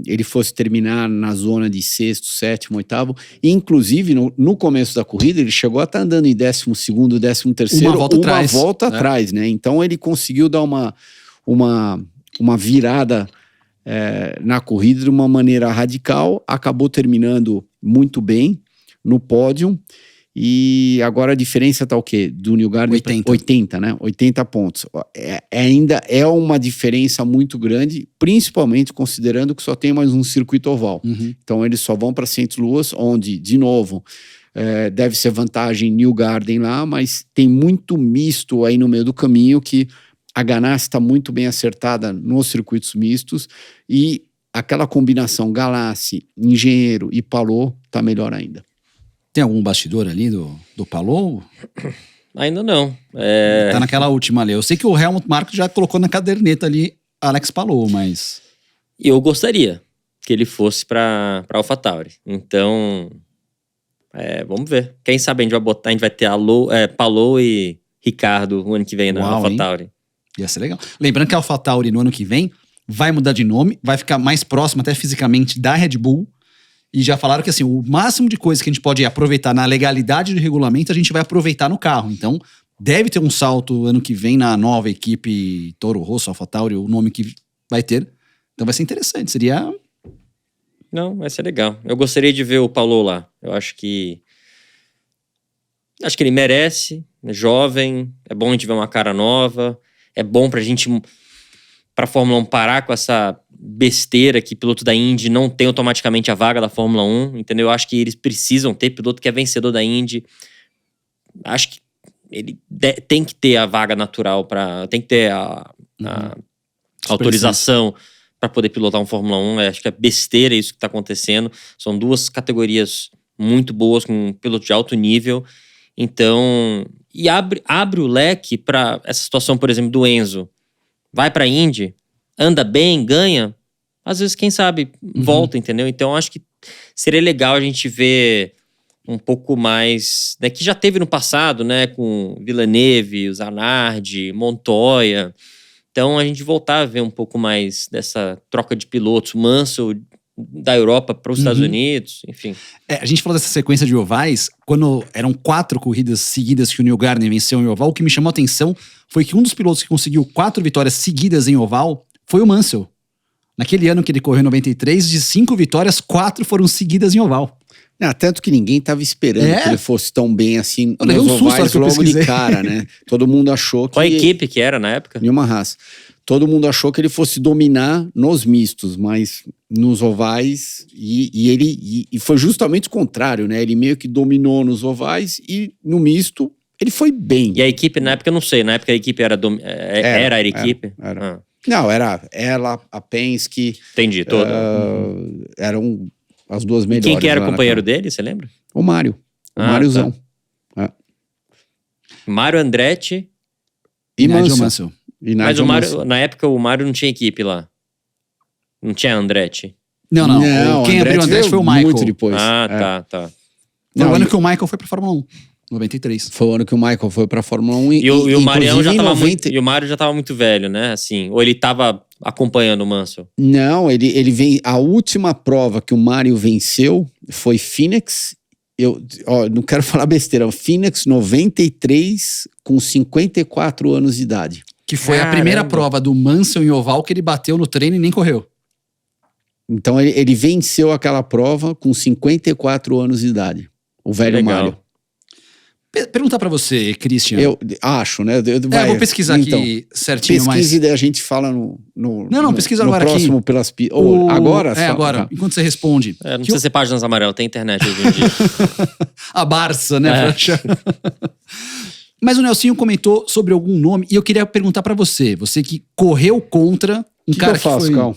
ele fosse terminar na zona de 6º, 7º, 8º. E, inclusive, no começo da corrida, ele chegou a estar andando em 12º, 13º. Uma volta atrás, né? Então, ele conseguiu dar uma virada na corrida de uma maneira radical, acabou terminando muito bem no pódio E agora a diferença tá o quê? Do Newgarden 80. 80, né? 80 pontos. Ainda é uma diferença muito grande, principalmente considerando que só tem mais um circuito oval. Então eles só vão para St. Louis, onde, de novo, deve ser vantagem Newgarden lá, mas tem muito misto aí no meio do caminho que a Ganassi está muito bem acertada nos circuitos mistos e aquela combinação Galassi, Engenheiro e Palou tá melhor ainda. Tem algum bastidor ali do Palou? Ainda não. Tá naquela última ali. Eu sei que o Helmut Marko já colocou na caderneta ali Alex Palou, mas... Eu gostaria que ele fosse para AlphaTauri. Então, vamos ver. Quem sabe a gente vai ter Palou e Ricardo o ano que vem na AlphaTauri. Ia ser legal. Lembrando que a AlphaTauri no ano que vem vai mudar de nome, vai ficar mais próximo até fisicamente da Red Bull. E já falaram que assim, o máximo de coisa que a gente pode aproveitar na legalidade do regulamento, a gente vai aproveitar no carro. Então, deve ter um salto ano que vem na nova equipe Toro Rosso, AlphaTauri, o nome que vai ter. Então vai ser interessante, seria... Não, vai ser legal. Eu gostaria de ver o Palou lá. Eu acho que ele merece, é jovem, é bom a gente ver uma cara nova, é bom pra Fórmula 1 parar com essa besteira que piloto da Indy não tem automaticamente a vaga da Fórmula 1, entendeu? Eu acho que eles precisam ter piloto que é vencedor da Indy. Acho que ele tem que ter a vaga natural, tem que ter a autorização para poder pilotar um Fórmula 1. Acho que é besteira isso que está acontecendo. São duas categorias muito boas, com um piloto de alto nível. Então, e abre o leque para essa situação, por exemplo, do Enzo. Vai para a Indy, anda bem, ganha, às vezes, quem sabe, volta, entendeu? Então, acho que seria legal a gente ver um pouco mais, né, que já teve no passado, né, com Villeneuve, Zanardi, Montoya. Então, a gente voltar a ver um pouco mais dessa troca de pilotos, Mansell da Europa para os Estados Unidos, enfim. A gente falou dessa sequência de ovais, quando eram 4 corridas seguidas que o Newgarden venceu em oval, o que me chamou a atenção foi que um dos pilotos que conseguiu 4 vitórias seguidas em oval foi o Mansell. Naquele ano que ele correu em 93, de 5 vitórias, 4 foram seguidas em oval. Tanto que ninguém estava esperando que ele fosse tão bem assim nos ovais logo de cara, né? Todo mundo achou que... Qual a equipe que era na época? Nenhuma raça. Todo mundo achou que ele fosse dominar nos mistos, mas nos ovais, e foi justamente o contrário, né? Ele meio que dominou nos ovais e no misto ele foi bem. E a equipe na época, eu não sei, na época a equipe era a equipe? Era. Não, era ela, a Penske. Entendi, toda. Eram as duas melhores. Quem que era o companheiro dele, você lembra? O Mário. O Máriozão. Tá. Mário Andretti e Mansell. Mas o Mário, na época, o Mário não tinha equipe lá. Não tinha Andretti. Não. Quem abriu o Andretti foi o Michael. Muito depois. Tá. Foi o ano que o Michael foi pra Fórmula 1. 93. Foi o ano que o Michael foi pra Fórmula 1. E o Marião já tava e o Mário já tava muito velho, né? Assim, ou ele tava acompanhando o Mansell? Não, ele vem... A última prova que o Mário venceu foi Phoenix. Não quero falar besteira. Phoenix 93 com 54 anos de idade. Que foi a primeira prova do Mansell em oval que ele bateu no treino e nem correu. Então ele venceu aquela prova com 54 anos de idade. O velho Mário. Perguntar pra você, Christian. Eu acho, né? Eu vou pesquisar aqui certinho. Pesquisa e daí a gente fala no pesquisa agora próximo aqui. Pelas Pistas. Agora? Agora. Enquanto você responde. Não precisa ser páginas amarelas, tem internet hoje em dia. A Barça, né? Mas o Nelsinho comentou sobre algum nome e eu queria perguntar pra você. Você que correu contra um cara que foi... Cal?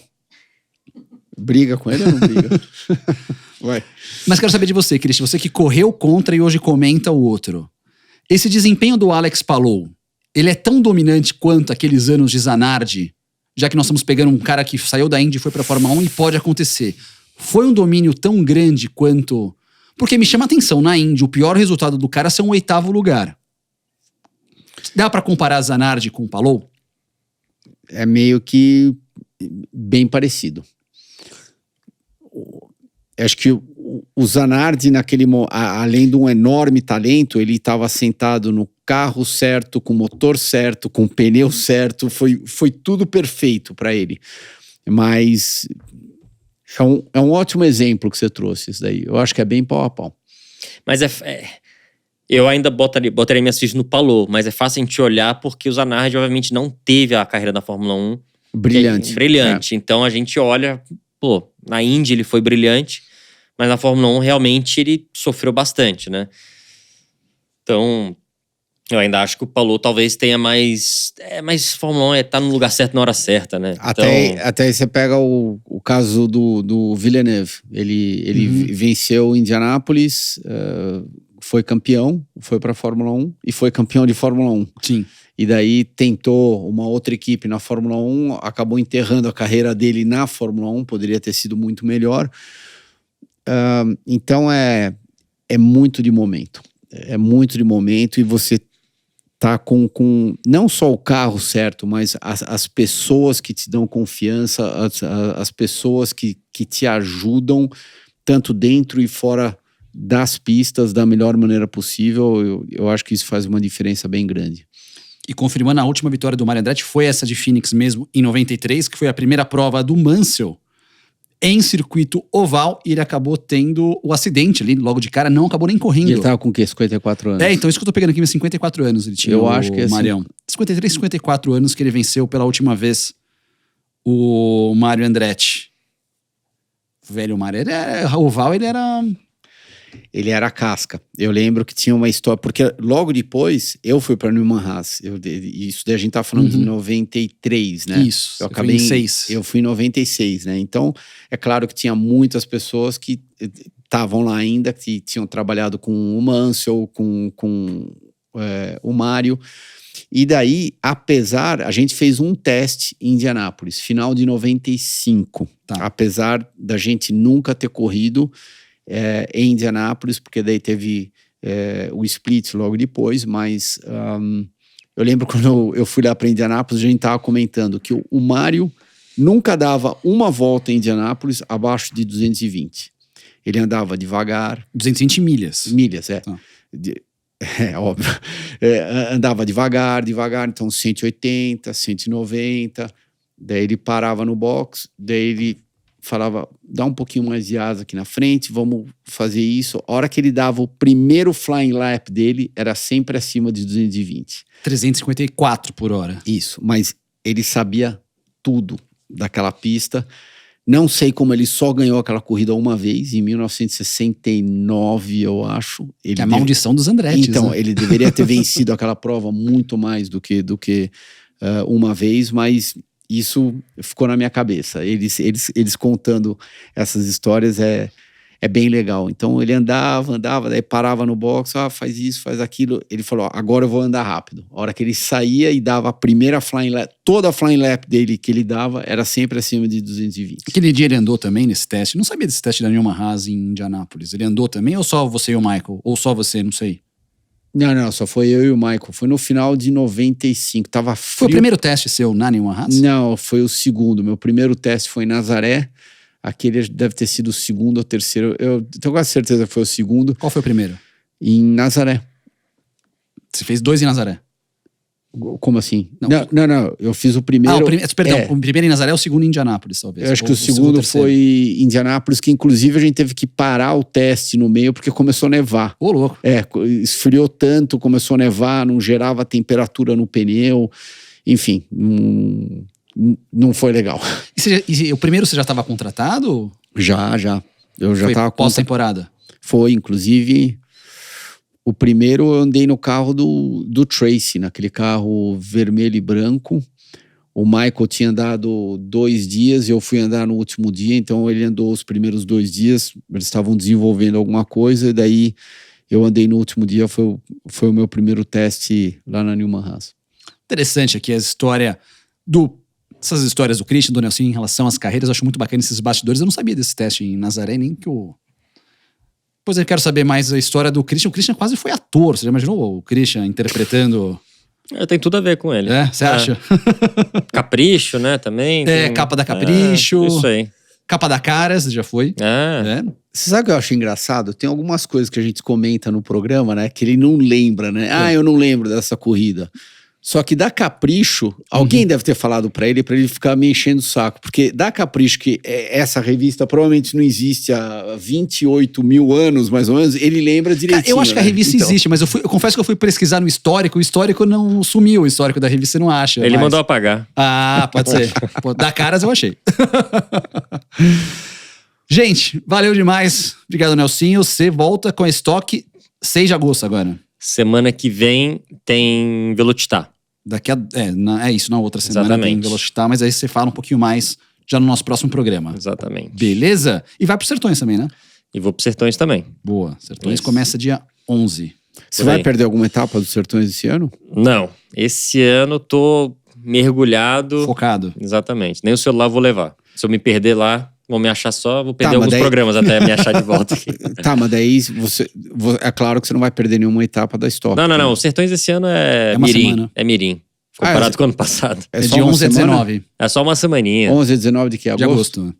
Briga com ele ou não briga? Vai. Mas quero saber de você, Christian. Você que correu contra e hoje comenta o outro. Esse desempenho do Alex Palou, ele é tão dominante quanto aqueles anos de Zanardi? Já que nós estamos pegando um cara que saiu da Indy e foi pra Fórmula 1 e pode acontecer. Foi um domínio tão grande quanto... Porque me chama a atenção, na Indy, o pior resultado do cara é um 8º lugar. Dá pra comparar Zanardi com o Palou? É meio que bem parecido. Acho que o Zanardi, além de um enorme talento, ele estava sentado no carro certo, com o motor certo, com o pneu certo, foi tudo perfeito para ele. Mas é um ótimo exemplo que você trouxe isso daí. Eu acho que é bem pau a pau. Mas Eu ainda botaria minhas fichas no Palou, mas é fácil a gente olhar porque o Zanardi, obviamente, não teve a carreira da Fórmula 1 brilhante. Então a gente olha, pô, na Indy ele foi brilhante, mas na Fórmula 1 realmente ele sofreu bastante, né? Então, eu ainda acho que o Palou talvez tenha mais Fórmula 1 tá no lugar certo na hora certa, né? Até aí você pega o caso do Villeneuve. Ele venceu Indianápolis, foi campeão, foi para a Fórmula 1 e foi campeão de Fórmula 1. Sim. E daí tentou uma outra equipe na Fórmula 1, acabou enterrando a carreira dele na Fórmula 1, poderia ter sido muito melhor. Então é muito de momento. É muito de momento e você tá com não só o carro certo, mas as pessoas que te dão confiança, as pessoas que te ajudam tanto dentro e fora das pistas da melhor maneira possível. Eu acho que isso faz uma diferença bem grande. E confirmando, a última vitória do Mário Andretti foi essa de Phoenix mesmo, em 93, que foi a primeira prova do Mansell em circuito oval, e ele acabou tendo o acidente ali, logo de cara, não acabou nem correndo. E ele tava com o quê? 54 anos? Então isso que eu tô pegando aqui, 54 anos ele tinha. Eu acho que é Marião. 53, 54 anos que ele venceu pela última vez o Mário Andretti. Velho Mário, oval ele era... Ele era casca. Eu lembro que tinha uma história, porque logo depois eu fui para Newman Haas. Isso daí a gente tá falando de 93, né? Isso. Eu acabei em 6. Eu fui em 96, né? Então, é claro que tinha muitas pessoas que estavam lá ainda, que tinham trabalhado com o Mansell, com o Mário. E daí, a gente fez um teste em Indianápolis, final de 95. Tá. Apesar da gente nunca ter corrido em Indianápolis, porque daí teve o split logo depois, mas eu lembro quando eu fui lá para Indianápolis, a gente estava comentando que o Mário nunca dava uma volta em Indianápolis abaixo de 220. Ele andava devagar. 220 milhas. Milhas, é. Ah. Óbvio. Andava devagar, então 180, 190, daí ele parava no box, daí ele falava, dá um pouquinho mais de asa aqui na frente, vamos fazer isso. A hora que ele dava o primeiro flying lap dele, era sempre acima de 220. 354 por hora. Isso, mas ele sabia tudo daquela pista. Não sei como ele só ganhou aquela corrida uma vez, em 1969, eu acho. A maldição dos Andrettis. Então, né? ele deveria ter vencido aquela prova muito mais do que uma vez, mas isso ficou na minha cabeça. Eles contando essas histórias é bem legal. Então ele andava, daí parava no box, faz isso, faz aquilo. Ele falou, agora eu vou andar rápido. A hora que ele saía e dava a primeira flying lap, toda a flying lap dele que ele dava era sempre acima de 220. Aquele dia ele andou também nesse teste. Não sabia desse teste da Newman Haas em Indianápolis. Ele andou também ou só você e o Michael? Ou só você, não sei. Não, só foi eu e o Michael. Foi no final de 95, tava frio. Foi o primeiro teste seu na Newman Haas? Não, foi o segundo. Meu primeiro teste foi em Nazaré. Aquele deve ter sido o segundo ou terceiro. Eu tenho quase certeza que foi o segundo. Qual foi o primeiro? Em Nazaré. Você fez 2 em Nazaré? Como assim? Não. Eu fiz o primeiro. Perdão, o primeiro em Nazaré é o segundo em Indianápolis, talvez. Eu acho que o segundo foi em Indianápolis, que inclusive a gente teve que parar o teste no meio porque começou a nevar. Ô, louco. Esfriou tanto, começou a nevar, não gerava temperatura no pneu. Enfim, não foi legal. E o primeiro você já estava contratado? Já. Eu já estava pós-temporada? Foi, inclusive. O primeiro eu andei no carro do Tracy, naquele carro vermelho e branco. O Michael tinha andado 2 dias e eu fui andar no último dia, então ele andou os primeiros 2 dias, eles estavam desenvolvendo alguma coisa, e daí eu andei no último dia, foi o meu primeiro teste lá na Newman Haas. Interessante aqui essas histórias do Christian, do Nelson em relação às carreiras, eu acho muito bacana esses bastidores. Eu não sabia desse teste em Nazaré, nem que o... Pois eu quero saber mais a história do Christian. O Christian quase foi ator. Você já imaginou o Christian interpretando... Tem tudo a ver com ele. Você acha? Capricho, né, também. Capa da Capricho. Isso aí. Capa da Caras, já foi. Você sabe o que eu acho engraçado? Tem algumas coisas que a gente comenta no programa, né? Que ele não lembra, né? Eu não lembro dessa corrida. Só que da Capricho, alguém deve ter falado pra ele ficar me enchendo o saco. Porque da Capricho, que essa revista provavelmente não existe há 28 mil anos, mais ou menos, ele lembra direitinho. Eu acho que a revista existe, mas eu confesso que eu fui pesquisar no histórico, o histórico não sumiu, o histórico da revista você não acha. Ele mandou apagar. Ah, pode ser. Pô, da Caras eu achei. Gente, valeu demais. Obrigado, Nelsinho. Você volta com a estoque 6 de agosto agora. Semana que vem tem Velocitar. Daqui a. É isso, na outra semana Exatamente. tem Velocitar, mas aí você fala um pouquinho mais já no nosso próximo programa. Exatamente. Beleza? E vai pro Sertões também, né? E vou pro Sertões também. Boa. Sertões Isso. começa dia 11. Você vai perder alguma etapa dos Sertões esse ano? Não. Esse ano eu tô mergulhado. Focado. Exatamente. Nem o celular eu vou levar. Se eu me perder lá, vão me achar só. Vou perder Tá, mas alguns daí- programas até me achar de volta aqui. Tá, mas daí é claro que você não vai perder nenhuma etapa da Stock. Não. Os Sertões esse ano é uma mirim. semana. É mirim. Comparado com o ano passado. É só de uma 11 a semana? 19 É só uma semaninha. 11 a 19 de que? de agosto.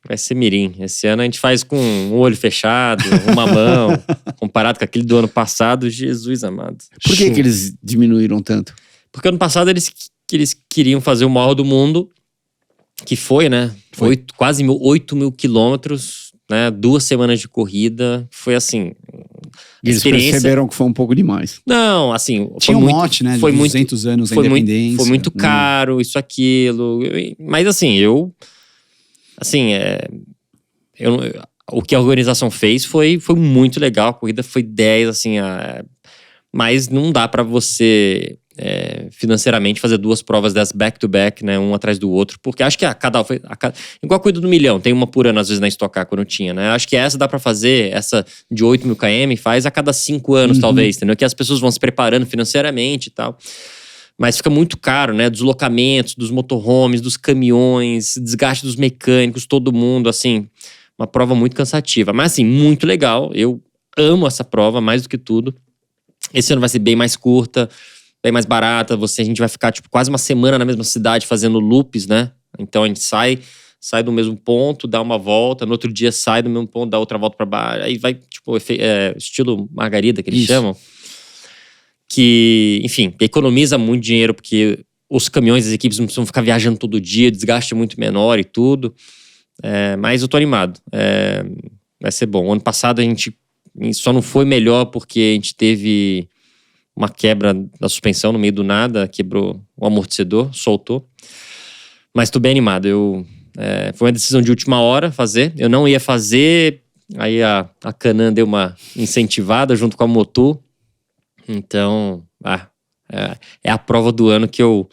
Vai ser mirim. Esse ano a gente faz com um olho fechado, uma mão. Comparado com aquele do ano passado, Jesus amado. Por que eles diminuíram tanto? Porque ano passado eles queriam fazer o maior do mundo, que foi, né? Foi. Quase 8 mil quilômetros, né? 2 semanas de corrida. Foi assim. E eles perceberam que foi um pouco demais. Não, assim. Tinha foi um muito, mote, né? De foi 200 anos da foi muito, independência. foi muito caro, isso, aquilo. Mas assim, o que a organização fez foi muito legal. A corrida foi 10, assim. Mas não dá pra você financeiramente fazer 2 provas dessas back-to-back, né? Um atrás do outro. Porque acho que igual a corrida do milhão, tem uma por ano às vezes na Stock Car quando tinha, né? Acho que essa dá pra fazer, essa de 8 mil km, faz a cada 5 anos talvez, entendeu? Que as pessoas vão se preparando financeiramente e tal. Mas fica muito caro, né? Deslocamentos, dos motorhomes, dos caminhões, desgaste dos mecânicos, todo mundo, assim. Uma prova muito cansativa. Mas assim, muito legal. Eu amo essa prova, mais do que tudo. Esse ano vai ser bem mais curta, bem mais barata. A gente vai ficar tipo, quase uma semana na mesma cidade fazendo loops, né? Então a gente sai do mesmo ponto, dá uma volta. No outro dia sai do mesmo ponto, dá outra volta pra baixo. Aí vai, tipo, estilo Margarida, que eles Isso. chamam. Que, enfim, economiza muito dinheiro, porque os caminhões das equipes não precisam ficar viajando todo dia, desgaste é muito menor e tudo. Mas eu tô animado. Vai ser bom. Ano passado a gente só não foi melhor porque a gente teve uma quebra da suspensão no meio do nada, quebrou o amortecedor, soltou. Mas tô bem animado. Foi uma decisão de última hora fazer. Eu não ia fazer, aí a Canam deu uma incentivada junto com a Motu. Então, é a prova do ano que eu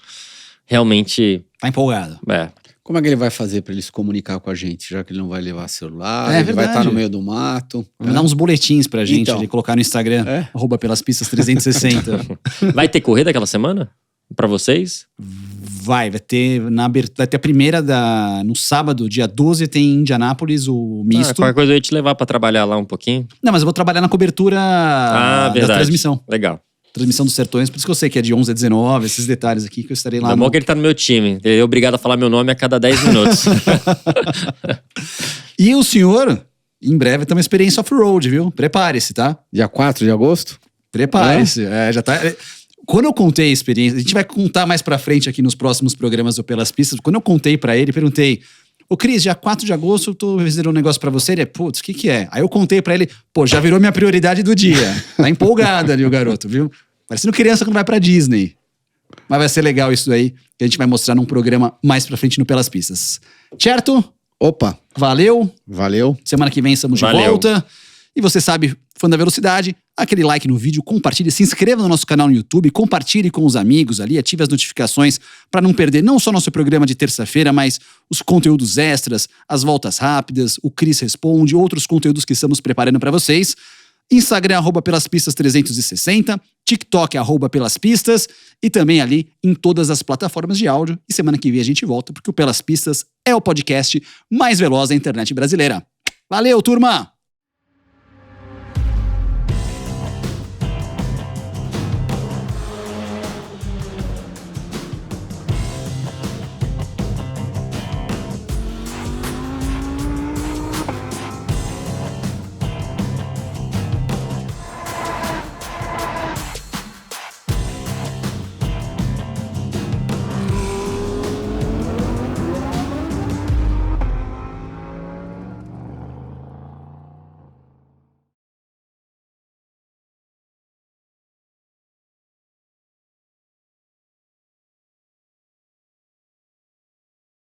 realmente... Tá empolgado. Como é que ele vai fazer pra ele se comunicar com a gente? Já que ele não vai levar celular, É ele vai verdade. estar no meio do mato. Vai dar uns boletins pra gente Então. ali, colocar no Instagram, @pelaspistas360. Vai ter corrida aquela semana? Pra vocês? Vai ter a primeira no sábado, dia 12, tem em Indianápolis o misto. Qualquer coisa eu ia te levar pra trabalhar lá um pouquinho. Não, mas eu vou trabalhar na cobertura da Verdade. transmissão. Legal. Transmissão dos Sertões, por isso que eu sei que é de 11 a 19, esses detalhes aqui que eu estarei lá. É bom que ele tá no meu time. Ele é obrigado a falar meu nome a cada 10 minutos. E o senhor, em breve, tem uma experiência off-road, viu? Prepare-se, tá? Dia 4 de agosto? Prepare-se. Já tá. Quando eu contei a experiência, a gente vai contar mais pra frente aqui nos próximos programas do Pelas Pistas. Quando eu contei pra ele, perguntei: ô Cris, dia 4 de agosto eu tô reservando um negócio pra você. Ele putz, o que é? Aí eu contei pra ele, já virou minha prioridade do dia. Tá empolgado ali o garoto, viu? Parecendo criança quando vai pra Disney. Mas vai ser legal isso daí, que a gente vai mostrar num programa mais pra frente no Pelas Pistas. Certo? Opa, Valeu. valeu. Semana que vem estamos de Valeu. volta. E você sabe, fã da velocidade, aquele like no vídeo, compartilhe, se inscreva no nosso canal no YouTube, compartilhe com os amigos ali, ative as notificações para não perder não só nosso programa de terça-feira, mas os conteúdos extras, as voltas rápidas, o Cris Responde, outros conteúdos que estamos preparando para vocês. Instagram, @pelaspistas360, TikTok, @pelaspistas e também ali em todas as plataformas de áudio. E semana que vem a gente volta, porque o Pelas Pistas é o podcast mais veloz da internet brasileira. Valeu, turma!